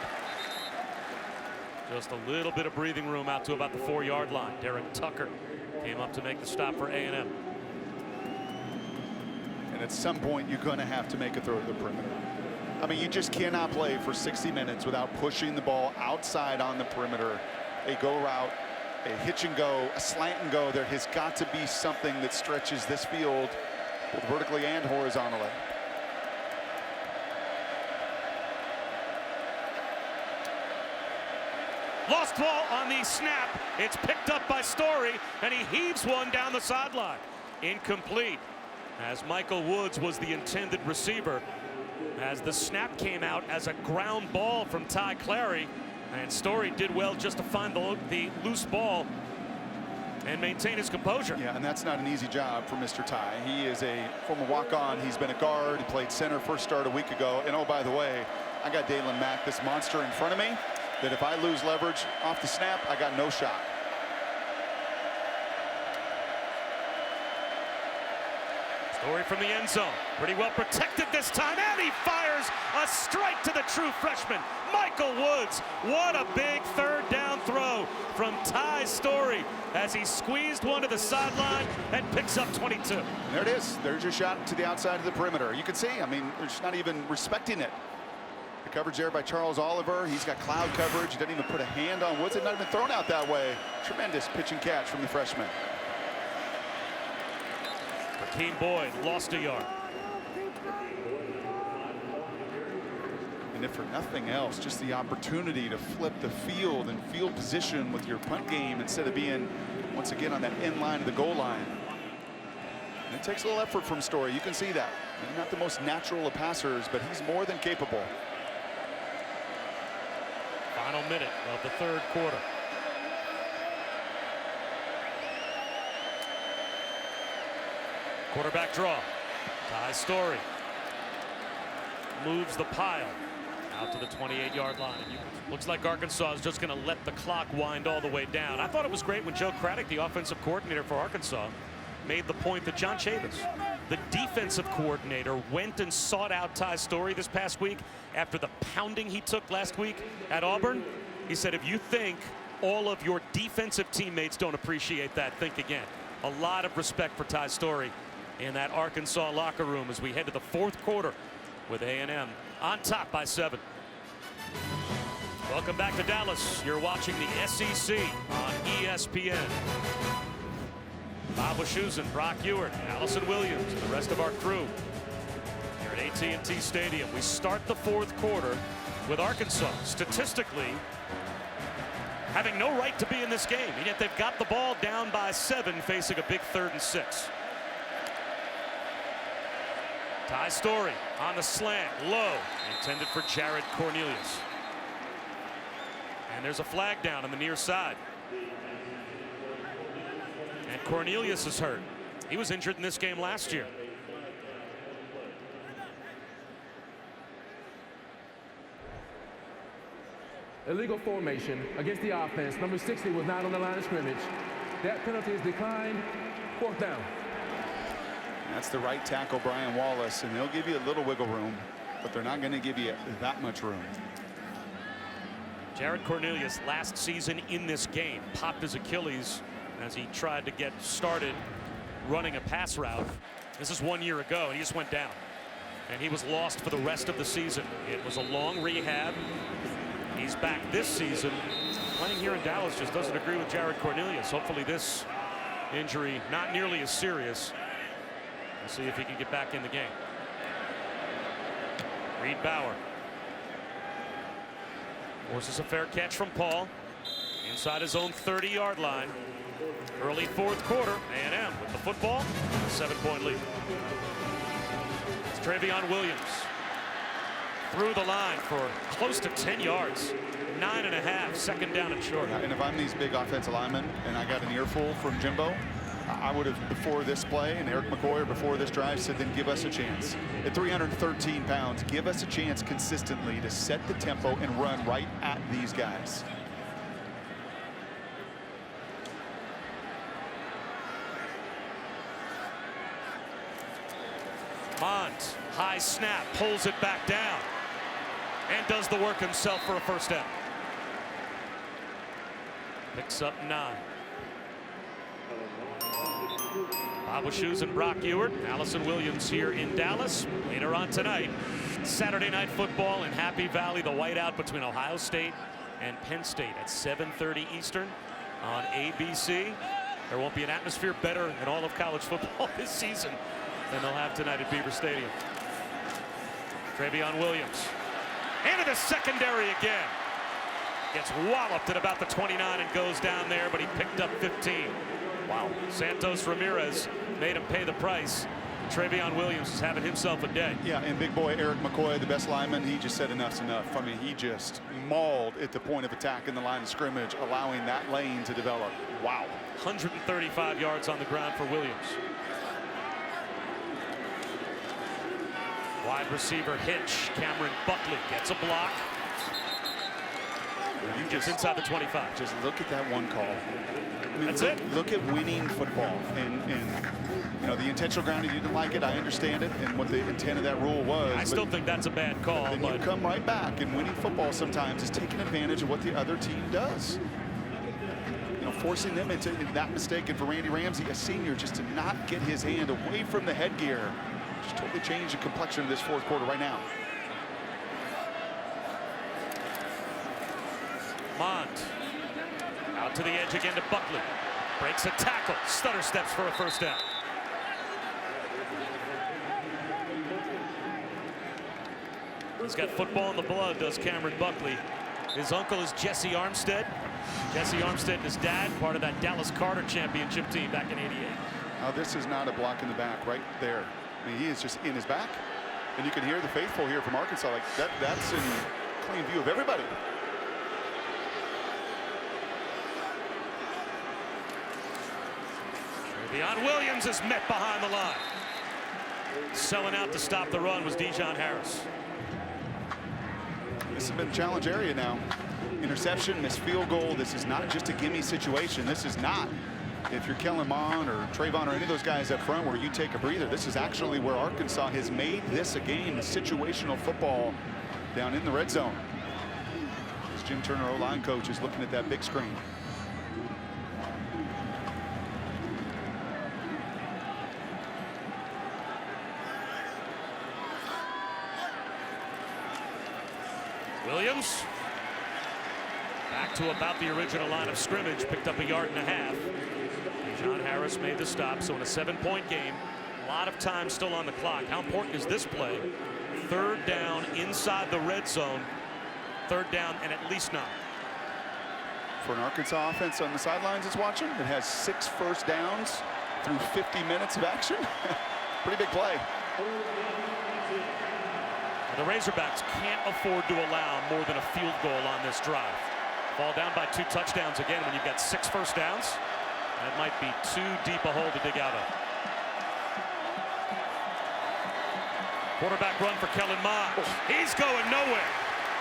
Just a little bit of breathing room out to about the 4-yard line. Derek Tucker came up to make the stop for A&M. And at some point, you're going to have to make a throw to the perimeter. I mean, you just cannot play for 60 minutes without pushing the ball outside on the perimeter. A go route, a hitch and go, a slant and go. There has got to be something that stretches this field both vertically and horizontally. Lost ball on the snap. It's picked up by Story, and he heaves one down the sideline. Incomplete, as Michael Woods was the intended receiver, as the snap came out as a ground ball from Ty Clary. And Story did well just to find the loose ball and maintain his composure. Yeah, and that's not an easy job for Mr. Ty. He is a former walk-on. He's been a guard. He played center first start a week ago. And oh, by the way, I got Dalen Mack, this monster in front of me, that if I lose leverage off the snap, I got no shot. Story from the end zone. Pretty well protected this time, and he fires a strike to the true freshman, Michael Woods. What a big 3rd down throw from Ty Story as he squeezed one to the sideline and picks up 22. And there it is. There's your shot to the outside of the perimeter. You can see, I mean, they're just not even respecting it. The coverage there by Charles Oliver. He's got cloud coverage. He doesn't even put a hand on Woods. It's not even thrown out that way. Tremendous pitch and catch from the freshman. Rakeem Boyd lost a yard. And if for nothing else, just the opportunity to flip the field and field position with your punt game instead of being, once again, on that end line of the goal line. And it takes a little effort from Story. You can see that. Maybe not the most natural of passers, but he's more than capable. Final minute of the 3rd quarter. Quarterback draw. Ty Story moves the pile Out to the 28-yard line. Looks like Arkansas is just going to let the clock wind all the way down. I thought it was great when Joe Craddock, the offensive coordinator for Arkansas, made the point that John Chavis, the defensive coordinator, went and sought out Ty Storey this past week after the pounding he took last week at Auburn. He said, if you think all of your defensive teammates don't appreciate that, think again. A lot of respect for Ty Storey in that Arkansas locker room as we head to the fourth quarter with A&M on top by 7. Welcome back to Dallas. You're watching the SEC on ESPN. Bob Wischusen, Brock Ewert, Allison Williams, and the rest of our crew here at AT&T Stadium. We start the fourth quarter with Arkansas statistically having no right to be in this game, and yet they've got the ball down by 7, facing a big 3rd and 6. Ty Storey on the slant, low, intended for Jared Cornelius. And there's a flag down on the near side. And Cornelius is hurt. He was injured in this game last year. Illegal formation against the offense. Number 60 was not on the line of scrimmage. That penalty is declined. 4th down. That's the right tackle, Brian Wallace, and they'll give you a little wiggle room, but they're not going to give you that much room. Jared Cornelius last season in this game popped his Achilles as he tried to get started running a pass route. This is 1 year ago, and he just went down. And he was lost for the rest of the season. It was a long rehab. He's back this season. Playing here in Dallas just doesn't agree with Jared Cornelius. Hopefully this injury not nearly as serious. We'll see if he can get back in the game. Reed Bauer forces a fair catch from Paul inside his own 30-yard line. Early fourth quarter, A&M with the football, a 7-point lead. It's Travion Williams through the line for close to 10 yards. 9.5, 2nd down and short. And if I'm these big offensive linemen and I got an earful from Jimbo, I would have, before this play, and Eric McCoy, before this drive, said, then give us a chance. At 313 pounds, give us a chance consistently to set the tempo and run right at these guys. Mond, high snap, pulls it back down, and does the work himself for a 1st down. Picks up 9. Bob Wischusen, Brock Ewert, Allison Williams here in Dallas. Later on tonight, Saturday Night Football in Happy Valley, the whiteout between Ohio State and Penn State at 7:30 Eastern on ABC. There won't be an atmosphere better in all of college football this season than they'll have tonight at Beaver Stadium. Travion Williams into the secondary again. Gets walloped at about the 29 and goes down there, but he picked up 15. Wow. Santos Ramirez made him pay the price. Travion Williams is having himself a day. Yeah, and big boy Eric McCoy, the best lineman, he just said enough's enough. I mean, he just mauled at the point of attack in the line of scrimmage, allowing that lane to develop. Wow. 135 yards on the ground for Williams. Wide receiver hitch. Cameron Buckley gets a block. You Gets inside the 25. Just look at that one call. I mean, That's look, it. Look at winning football. And you know, the intentional grounding, you didn't like it. I understand it and what the intent of that rule was. I still think that's a bad call. Then But you come right back. And winning football sometimes is taking advantage of what the other team does. You know, forcing them into that mistake. And for Randy Ramsey, a senior, just to not get his hand away from the headgear, just totally changed the complexion of this fourth quarter right now. Mond out to the edge again to Buckley. Breaks a tackle. Stutter steps for a 1st down. He's got football in the blood, does Cameron Buckley. His uncle is Jesse Armstead. Jesse Armstead and his dad, part of that Dallas Carter championship team back in '88. Now this is not a block in the back right there. I mean, he is just in his back. And you can hear the faithful here from Arkansas. Like that's in plain view of everybody. Travion Williams is met behind the line. Selling out to stop the run was Dijon Harris. This has been a challenge area now. Interception, missed field goal. This is not just a gimme situation. This is not, if you're Kellen Mond or Trayvon or any of those guys up front, where you take a breather. This is actually where Arkansas has made this a game, the situational football down in the red zone. As Jim Turner, O-line coach, is looking at that big screen. Williams back to about the original line of scrimmage, picked up 1.5 yards. John Harris made the stop, so in a 7-point game, a lot of time still on the clock. How important is this play? 3rd down inside the red zone. 3rd down and at least 9. For an Arkansas offense on the sidelines is watching, it has 6 first downs through 50 minutes of action. Pretty big play. The Razorbacks can't afford to allow more than a field goal on this drive. Fall down by 2 touchdowns again when you've got 6 first downs. That might be too deep a hole to dig out of. Quarterback run for Kellen Mond. He's going nowhere.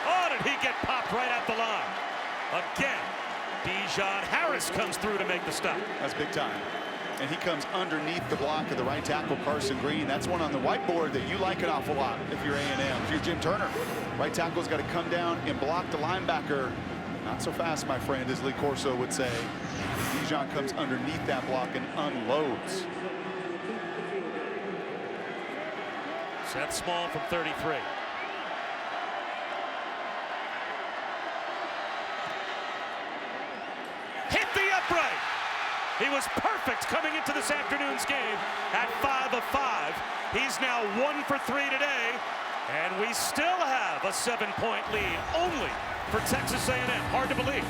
Oh, did he get popped right at the line? Again, John Harris comes through to make the stop. That's big time. And he comes underneath the block of the right tackle, Carson Green. That's one on the whiteboard that you like an awful lot if you're A&M. If you're Jim Turner, right tackle's got to come down and block the linebacker. Not so fast, my friend, as Lee Corso would say. Dijon comes underneath that block and unloads. Seth Small from 33. Hit the upright. He was perfect coming into this afternoon's game at 5 of 5. He's now 1 for 3 today, and we still have a 7-point lead only for Texas A&M. Hard to believe.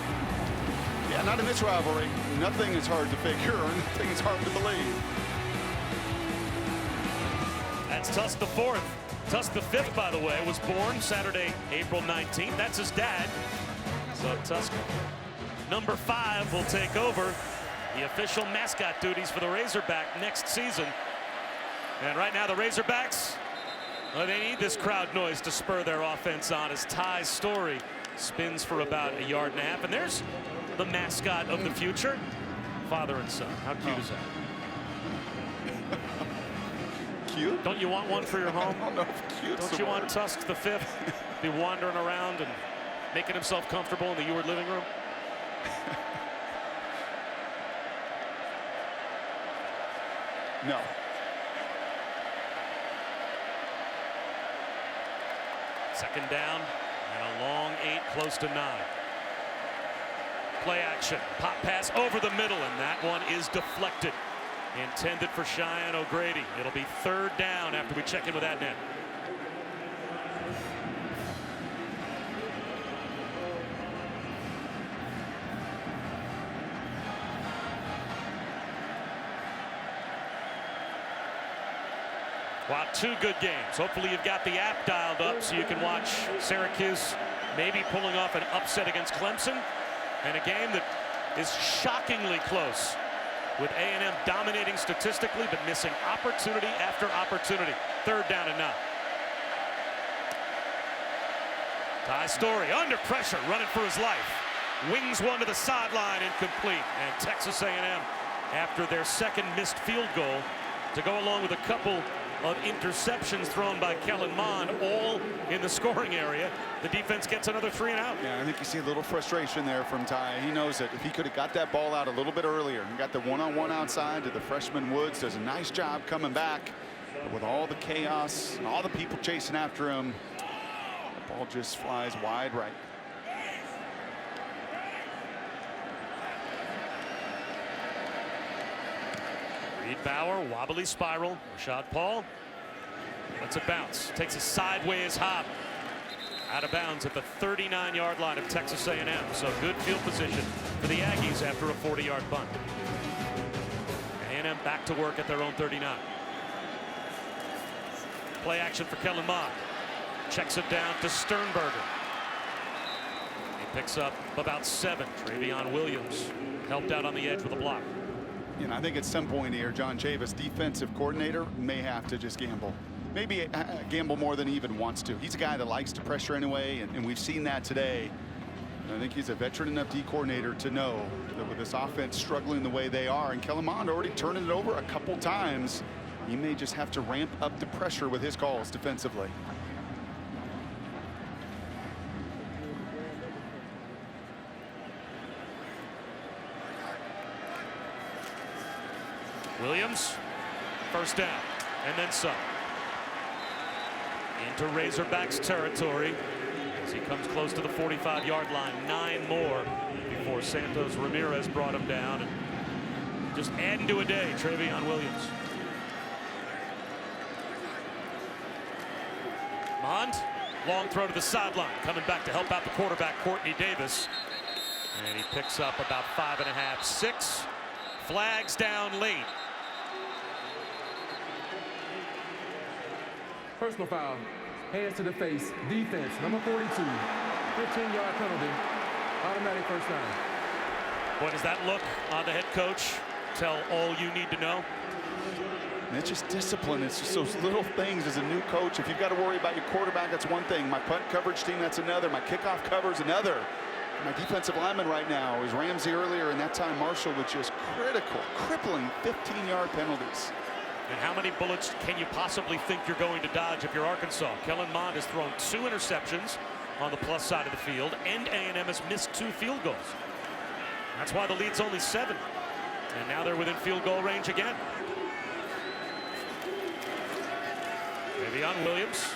Yeah, not in this rivalry. Nothing is hard to figure, or nothing is hard to believe. That's Tusk the 4th. Tusk the 5th, by the way, was born Saturday, April 19th. That's his dad. So Tusk, number 5, will take over the official mascot duties for the Razorback next season. And right now the Razorbacks, well, they need this crowd noise to spur their offense on, as Ty's Story spins for about 1.5 yards. And there's the mascot of the future, father and son. How cute is that? Cute? Don't you want one for your home? I don't know if cute. Don't you want Tusk the 5th be wandering around and making himself comfortable in the Eward living room? No. Second down and a long 8, close to 9. Play action, pop pass over the middle, and that one is deflected. Intended for Cheyenne O'Grady. It'll be 3rd down after we check in with Adnan. Wow, 2 good games. Hopefully you've got the app dialed up so you can watch Syracuse maybe pulling off an upset against Clemson, and a game that is shockingly close, with A&M dominating statistically but missing opportunity after opportunity. 3rd down and 9. Ty Story under pressure, running for his life. Wings one to the sideline, incomplete. And Texas A&M, after their 2nd missed field goal, to go along with a couple of interceptions thrown by Kellen Mond, all in the scoring area, the defense gets another 3 and out. Yeah, I think you see a little frustration there from Ty. He knows that if he could have got that ball out a little bit earlier and got the one-on-one outside to the freshman Woods, does a nice job coming back. But with all the chaos and all the people chasing after him, the ball just flies wide right. Reed Bauer, wobbly spiral. Rashad Paul lets it bounce. Takes a sideways hop out of bounds at the 39-yard line of Texas A&M. So good field position for the Aggies after a 40-yard punt. A&M back to work at their own 39. Play action for Kellen Mond. Checks it down to Sternberger. He picks up about 7. Travion Williams helped out on the edge with a block. And I think at some point here, John Chavis, defensive coordinator, may have to just gamble. maybe gamble more than he even wants to. He's a guy that likes to pressure anyway, and we've seen that today. And I think he's a veteran enough D coordinator to know that with this offense struggling the way they are, and Kellen Mond already turning it over a couple times, he may just have to ramp up the pressure with his calls defensively. Williams, first down, and then some. Into Razorbacks territory as he comes close to the 45-yard line. 9 more before Santos Ramirez brought him down. And just adding to a day, Travion Williams. Mond, long throw to the sideline, coming back to help out the quarterback, Courtney Davis. And he picks up about 5.5, 6. Flags down late. Personal foul, hands to the face, defense, number 42, 15-yard penalty, automatic first down. Boy, does that look on the head coach tell all you need to know? And it's just discipline. It's just those little things as a new coach. If you've got to worry about your quarterback, that's one thing. My punt coverage team, that's another. My kickoff cover is another. My defensive lineman right now is Ramsey earlier, and that time Marshall with just critical, crippling 15-yard penalties. And how many bullets can you possibly think you're going to dodge if you're Arkansas? Kellen Mond has thrown 2 interceptions on the plus side of the field, and A&M has missed 2 field goals. That's why the lead's only 7. And now they're within field goal range again. Travion Williams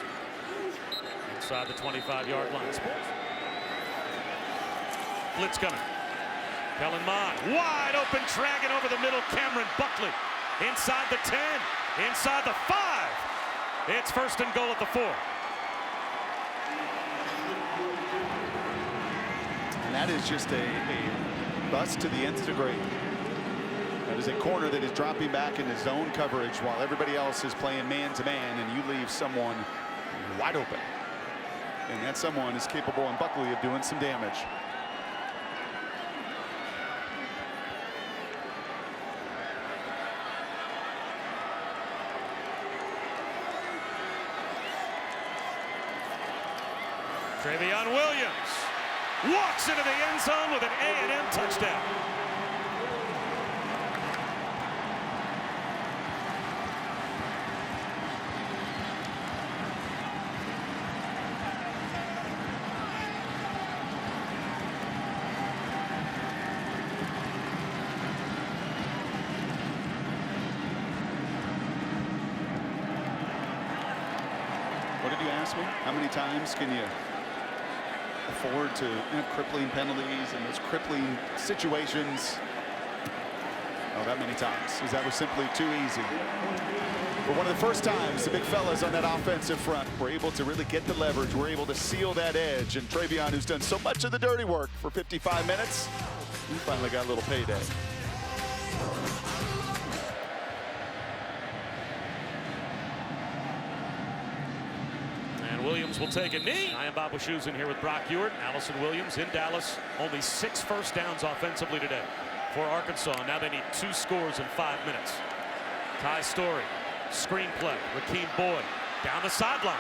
inside the 25-yard line. Blitz coming. Kellen Mond, wide open, dragging over the middle. Cameron Buckley inside the 10, inside the 5. It's first and goal at the 4. And that is just a bust to the nth degree. That is a corner that is dropping back into zone coverage while everybody else is playing man-to-man, and you leave someone wide open. And that someone is capable in Buckley of doing some damage. Travion Williams walks into the end zone with an A&M touchdown. What did you ask me? How many times can you afford to have crippling penalties and those crippling situations? Oh, that many times, because that was simply too easy. But one of the first times the big fellas on that offensive front were able to really get the leverage, were able to seal that edge, and Travion, who's done so much of the dirty work for 55 minutes, he finally got a little payday. Williams will take a knee. I am Bob Wischusen here with Brock Ewart. Allison Williams in Dallas. Only 6 first downs offensively today for Arkansas. Now they need 2 scores in 5 minutes. Ty Story, screenplay. Rakeem Boyd down the sideline.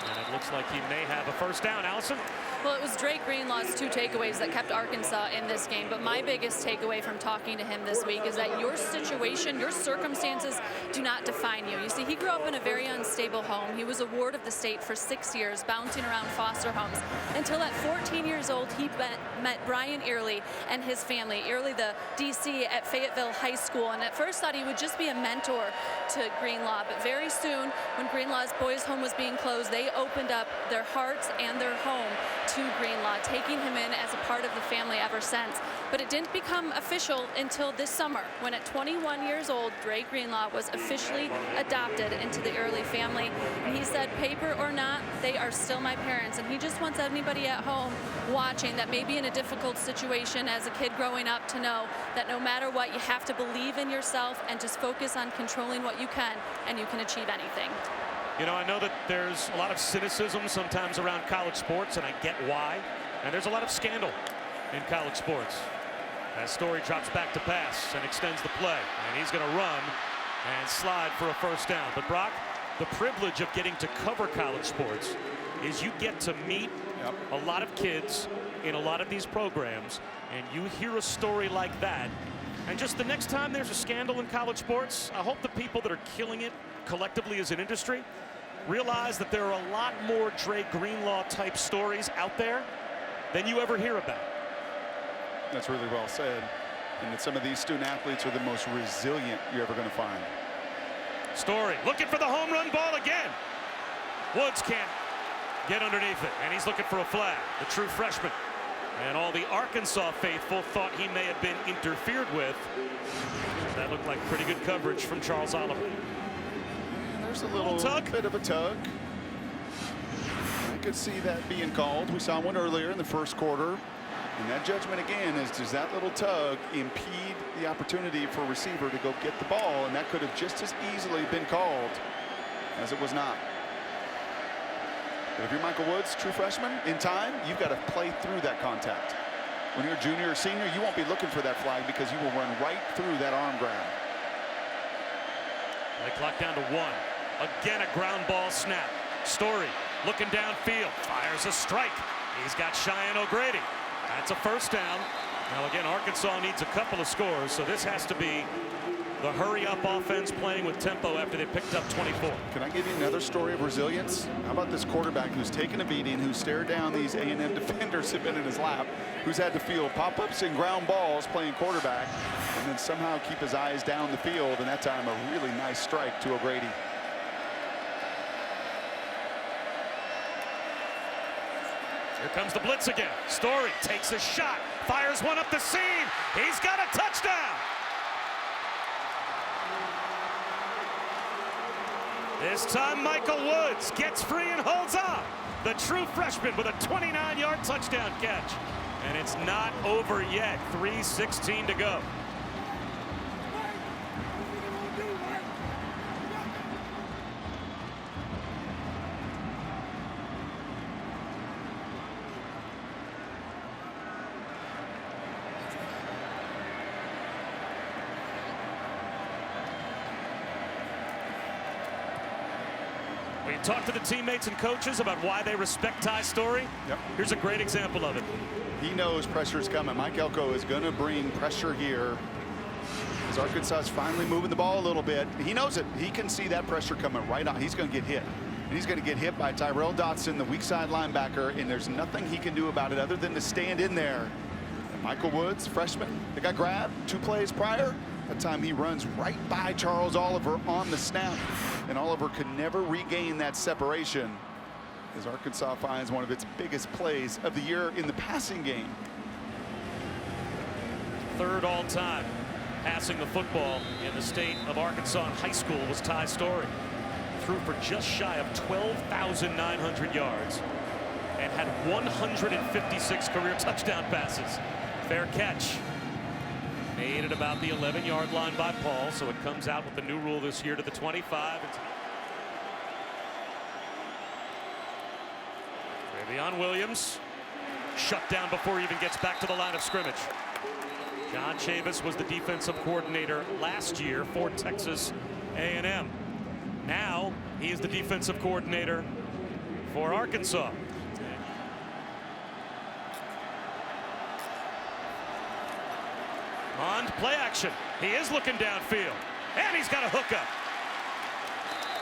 And it looks like he may have a first down. Allison? Well, it was Drake Greenlaw's 2 takeaways that kept Arkansas in this game. But my biggest takeaway from talking to him this week is that your situation, your circumstances do not define you. You see, he grew up in a very unstable home. He was a ward of the state for 6 years, bouncing around foster homes, until at 14 years old, he met Brian Early and his family. Early, the DC at Fayetteville High School, and at first thought he would just be a mentor to Greenlaw. But very soon, when Greenlaw's boys' home was being closed, they opened up their hearts and their home to Greenlaw, taking him in as a part of the family ever since. But it didn't become official until this summer, when at 21 years old, Drake Greenlaw was officially adopted into the Early family. And he said, paper or not, they are still my parents. And he just wants anybody at home watching that may be in a difficult situation as a kid growing up to know that no matter what, you have to believe in yourself and just focus on controlling what you can, and you can achieve anything. You know, I know that there's a lot of cynicism sometimes around college sports, and I get why. And there's a lot of scandal in college sports. As Story drops back to pass and extends the play. And he's going to run and slide for a first down. But Brock, The privilege of getting to cover college sports is you get to meet a lot of kids in a lot of these programs, and you hear a story like that. And just the next time there's a scandal in college sports, I hope the people that are killing it collectively as an industry realize that there are a lot more Dre Greenlaw type stories out there than you ever hear about. That's really well said. And that some of these student athletes are the most resilient you're ever going to find. Story looking for the home run ball again. Woods can't get underneath it, and he's looking for a flag. The true freshman. And all the Arkansas faithful thought he may have been interfered with. That looked like pretty good coverage from Charles Oliver. There's a little bit of a tug. I could see that being called. We saw one earlier in the first quarter. And that judgment again is, does that little tug impede the opportunity for a receiver to go get the ball? And that could have just as easily been called as it was not. But if you're Michael Woods, true freshman, in time, you've got to play through that contact. When you're a junior or senior, you won't be looking for that flag because you will run right through that arm grab. Play clock down to 1. Again, a ground ball snap. Story looking downfield, fires a strike. He's got Cheyenne O'Grady. That's a first down. Now again, Arkansas needs a couple of scores, so this has to be the hurry-up offense playing with tempo after they picked up 24. Can I give you another story of resilience? How about this quarterback who's taken a beating, who stared down these A&M defenders that have been in his lap, who's had to field pop-ups and ground balls playing quarterback, and then somehow keep his eyes down the field, and that time a really nice strike to O'Grady. Here comes the blitz again. Story takes a shot, fires one up the seam. He's got a touchdown. This time Michael Woods gets free and holds on. The true freshman with a 29-yard touchdown catch. And it's not over yet. 3:16 to go. We talk to the teammates and coaches about why they respect Ty Story. Here's a great example of it. He knows pressure's coming. Mike Elko is going to bring pressure here. As Arkansas is finally moving the ball a little bit. He knows it. He can see that pressure coming right on. He's going to get hit. And he's going to get hit by Tyrell Dotson, the weak side linebacker, and there's nothing he can do about it other than to stand in there. And Michael Woods, freshman, that got grabbed 2 plays prior. That time he runs right by Charles Oliver on the snap, and Oliver could never regain that separation as Arkansas finds one of its biggest plays of the year in the passing game. 3rd all-time passing the football in the state of Arkansas in high school was Ty Story. Threw for just shy of 12,900 yards and had 156 career touchdown passes. Fair catch. Made it about the 11-yard line by Paul, so it comes out with the new rule this year to the 25. Travion Williams shut down before he even gets back to the line of scrimmage. John Chavis was the defensive coordinator last year for Texas A&M. Now he is the defensive coordinator for Arkansas. On play action. He is looking downfield. And he's got a hookup.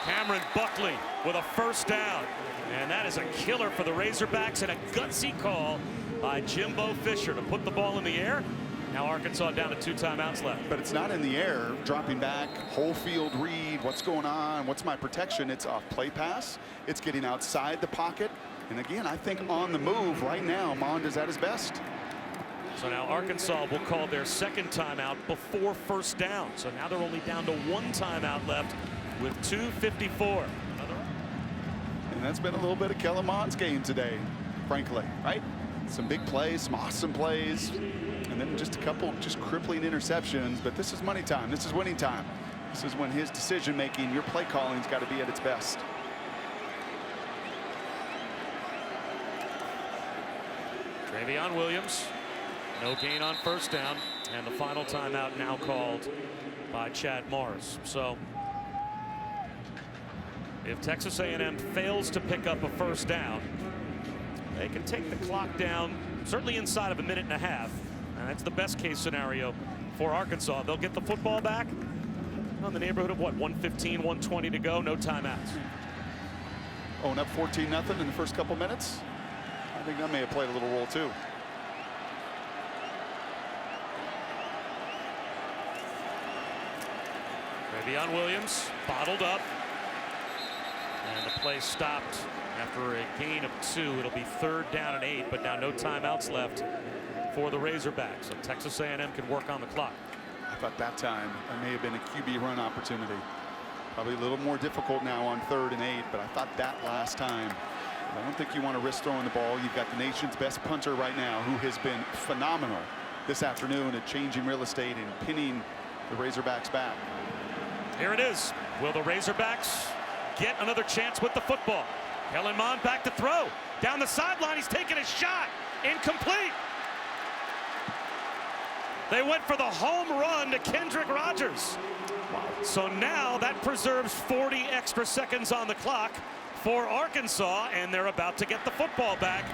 Cameron Buckley with a first down. And that is a killer for the Razorbacks, and a gutsy call by Jimbo Fisher to put the ball in the air. Now Arkansas down to 2 timeouts left. But it's not in the air, dropping back, whole field read, what's going on, what's my protection? It's off play pass. It's getting outside the pocket. And again, I think on the move right now, Mond is at his best. So now Arkansas will call their 2nd timeout before first down. So now they're only down to 1 timeout left with 2:54. And that's been a little bit of Kellen Mond's game today, frankly, right? Some big plays, some awesome plays, and then just a couple just crippling interceptions. But this is money time. This is winning time. This is when his decision making, your play calling's got to be at its best. Travion Williams. No gain on first down, and the final timeout now called by Chad Morris. So If Texas A&M fails to pick up a first down, they can take the clock down certainly inside of a minute and a half, and that's the best case scenario for Arkansas. They'll get the football back on the neighborhood of what, 1:15, 1:20 to go, no timeouts. Oh, and up 14-0 in the first couple minutes. I think that may have played a little role too. Travion Williams bottled up, and the play stopped after a gain of 2. It'll be 3rd down and 8, but now no timeouts left for the Razorbacks. So Texas A&M can work on the clock. I thought that time it may have been a QB run opportunity. Probably a little more difficult now on 3rd and 8, but I thought that last time. I don't think you want to risk throwing the ball. You've got the nation's best punter right now, who has been phenomenal this afternoon at changing real estate and pinning the Razorbacks back. Here it is. Will the Razorbacks get another chance with the football? Kellen Mond back to throw. Down the sideline, he's taking a shot. Incomplete. They went for the home run to Kendrick Rogers. So now that preserves 40 extra seconds on the clock for Arkansas, and they're about to get the football back.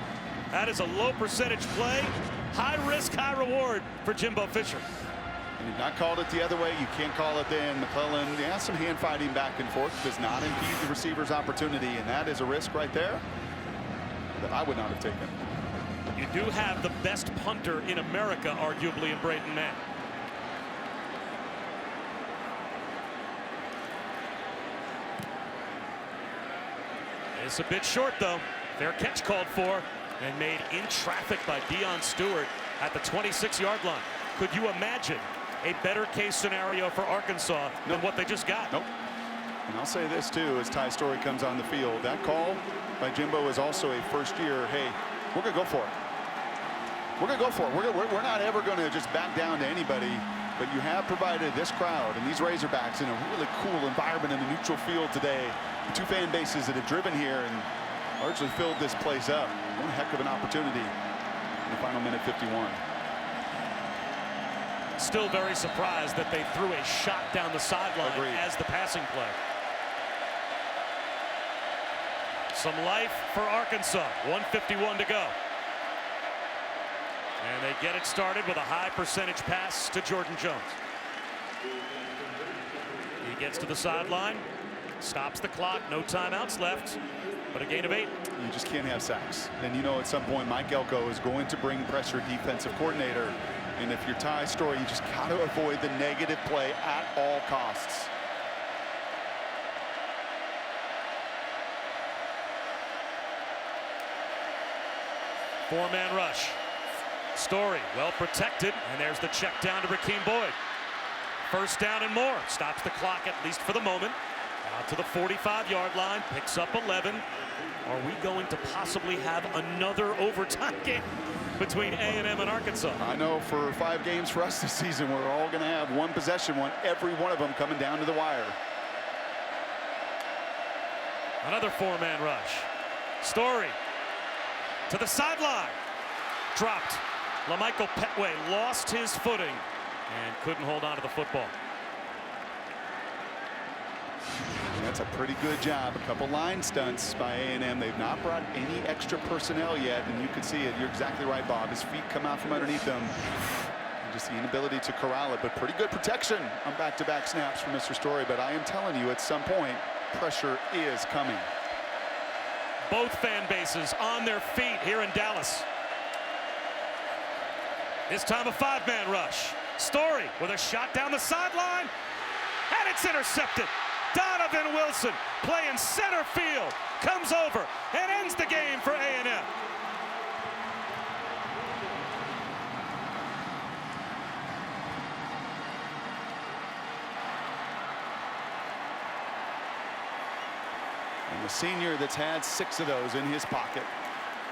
That is a low percentage play. High risk, high reward for Jimbo Fisher. And you've not called it the other way. You can't call it then. McClellan, yeah, some hand fighting back and forth, does not impede the receiver's opportunity, and that is a risk right there that I would not have taken. You do have the best punter in America, arguably, in Braden Mann. It's a bit short, though. Fair catch called for and made in traffic by Deion Stewart at the 26-yard line. Could you imagine a better case scenario for Arkansas than what they just got? Nope. And I'll say this too, as Ty Story comes on the field, that call by Jimbo is also a first-year, hey, we're gonna go for it. We're gonna go for it. We're not ever gonna just back down to anybody, but you have provided this crowd and these Razorbacks in a really cool environment in the neutral field today. The two fan bases that have driven here and largely filled this place up. One heck of an opportunity in the final minute 51. Still very surprised that they threw a shot down the sideline as the passing play. Some life for Arkansas. 1:51 to go. And they get it started with a high percentage pass to Jordan Jones. He gets to the sideline, stops the clock, no timeouts left, but a gain of 8. You just can't have sacks. And you know at some point Mike Elko is going to bring pressure, defensive coordinator. And if you're Ty Story, you just got to avoid the negative play at all costs. Four-man rush. Story well protected, and there's the check down to Rakeem Boyd. First down and more. Stops the clock, at least for the moment. Out to the 45-yard line, picks up 11. Are we going to possibly have another overtime game between A&M and Arkansas? I know for 5 games for us this season, we're all going to have one possession, every one of them coming down to the wire. Another four-man rush. Story to the sideline. Dropped. LaMichael Petway lost his footing and couldn't hold on to the football. And that's a pretty good job. A couple line stunts by A&M. They've not brought any extra personnel yet, and you can see it. You're exactly right, Bob. His feet come out from underneath them. And just the inability to corral it, but pretty good protection on back-to-back snaps from Mr. Story. But I am telling you, at some point, pressure is coming. Both fan bases on their feet here in Dallas. This time a 5-man rush. Story with a shot down the sideline, and it's intercepted. Donovan Wilson playing center field, comes over and ends the game for A&M. And the senior that's had 6 of those in his pocket.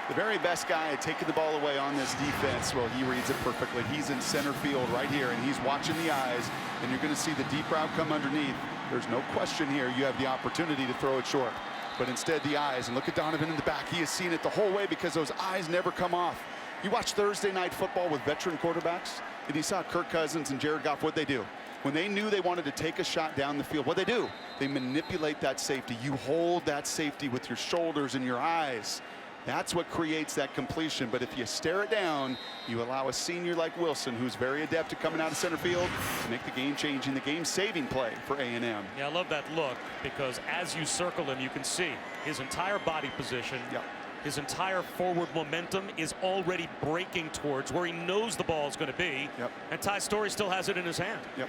The very best guy at taking the ball away on this defense, well, he reads it perfectly. He's in center field right here, and he's watching the eyes, and you're going to see the deep route come underneath. There's no question here you have the opportunity to throw it short. But instead, the eyes, and look at Donovan in the back. He has seen it the whole way because those eyes never come off. You watch Thursday night football with veteran quarterbacks, and you saw Kirk Cousins and Jared Goff, what they do. When they knew they wanted to take a shot down the field, what they do? They manipulate that safety. You hold that safety with your shoulders and your eyes. That's what creates that completion. But if you stare it down, you allow a senior like Wilson, who's very adept at coming out of center field, to make the game-changing, the game-saving play for A&M. Yeah, I love that look, because as you circle him, you can see his entire body position. Yep. His entire forward momentum is already breaking towards where he knows the ball is going to be. Yep. And Ty Storey still has it in his hand. Yep.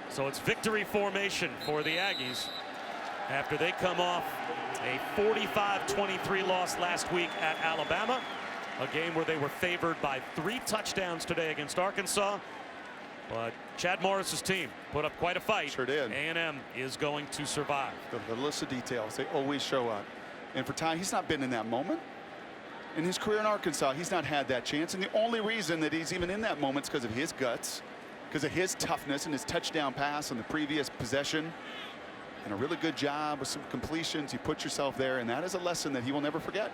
So it's victory formation for the Aggies after they come off a 45-23 loss last week at Alabama, a game where they were favored by 3 touchdowns today against Arkansas. But Chad Morris's team put up quite a fight. Sure did. A&M is going to survive. The littlest of details, they always show up. And for Ty, he's not been in that moment. In his career in Arkansas, he's not had that chance. And the only reason that he's even in that moment is because of his guts, because of his toughness and his touchdown pass on the previous possession. And a really good job with some completions. You put yourself there, and that is a lesson that he will never forget.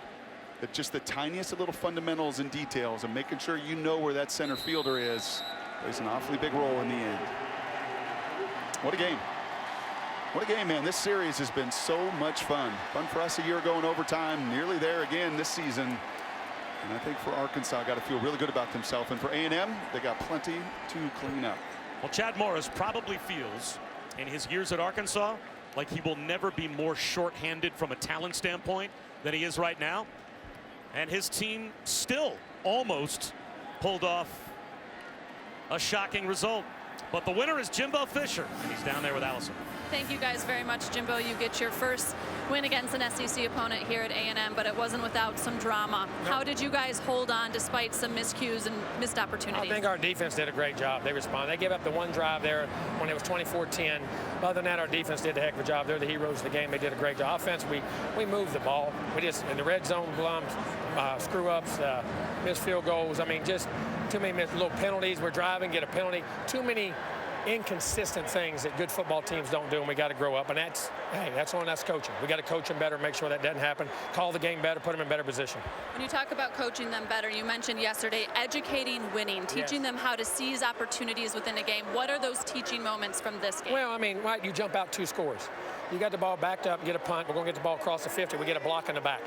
That just the tiniest little fundamentals and details and making sure you know where that center fielder is plays an awfully big role in the end. What a game. What a game, man. This series has been so much fun. Fun for us a year ago in overtime, nearly there again this season. And I think for Arkansas, got to feel really good about themselves. And for A&M, they got plenty to clean up. Well, Chad Morris probably feels in his years at Arkansas like he will never be more shorthanded from a talent standpoint than he is right now. And his team still almost pulled off a shocking result. But the winner is Jimbo Fisher, and he's down there with Allison. Thank you guys very much, Jimbo. You get your first win against an SEC opponent here at A&M, but it wasn't without some drama. No. How did you guys hold on despite some miscues and missed opportunities? I think our defense did a great job. They responded. They gave up the one drive there when it was 24-10. Other than that, our defense did a heck of a job. They're the heroes of the game. They did a great job. Offense, we moved the ball. We just, in the red zone, screw-ups, missed field goals. I mean, just too many little penalties. We're driving, get a penalty. Too many inconsistent things that good football teams don't do, and we got to grow up. And that's, hey, that's on us coaching. We got to coach them better, make sure that doesn't happen. Call the game better, put them in better position. When you talk about coaching them better, you mentioned yesterday educating winning, teaching them how to seize opportunities within a game. What are those teaching moments from this game? Well, I mean, right, you jump out 2 scores. You got the ball backed up, get a punt. We're going to get the ball across the 50. We get a block in the back.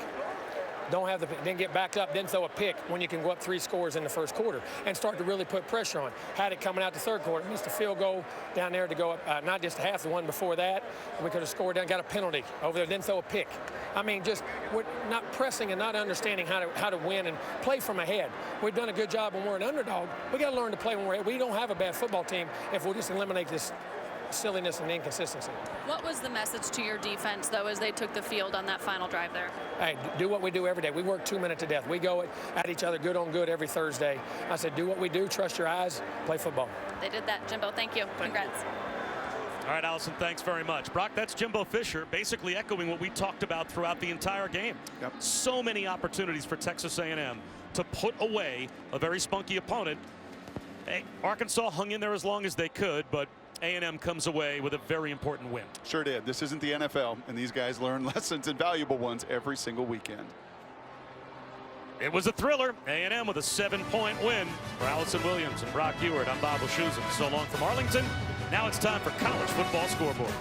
Don't have the, then get backed up, then throw a pick when you can go up 3 scores in the first quarter and start to really put pressure on. Had it coming out the third quarter, missed a field goal down there to go up, not just half, the one before that. We could have scored down, got a penalty over there, then throw a pick. I mean, just we're not pressing and not understanding how to win and play from ahead. We've done a good job when we're an underdog. We got to learn to play when we're ahead. We don't have a bad football team if we'll just eliminate this silliness and inconsistency. What was the message to your defense, though, as they took the field on that final drive there? Hey, do what we do every day. We work 2 minutes to death. We go at each other good on good every Thursday. I said, do what we do, trust your eyes, play football. They did that, Jimbo. Thank you. Congrats. All right, Allison, thanks very much. Brock, that's Jimbo Fisher, basically echoing what we talked about throughout the entire game. Yep. So many opportunities for Texas A&M to put away a very spunky opponent. Hey, Arkansas hung in there as long as they could, but A&M comes away with a very important win. Sure did. This isn't the NFL, and these guys learn lessons and valuable ones every single weekend. It was a thriller. A&M with a 7-point win. For Allison Williams and Brock Ewart, I'm Bob Wischusen. So long from Arlington. Now it's time for College Football Scoreboard.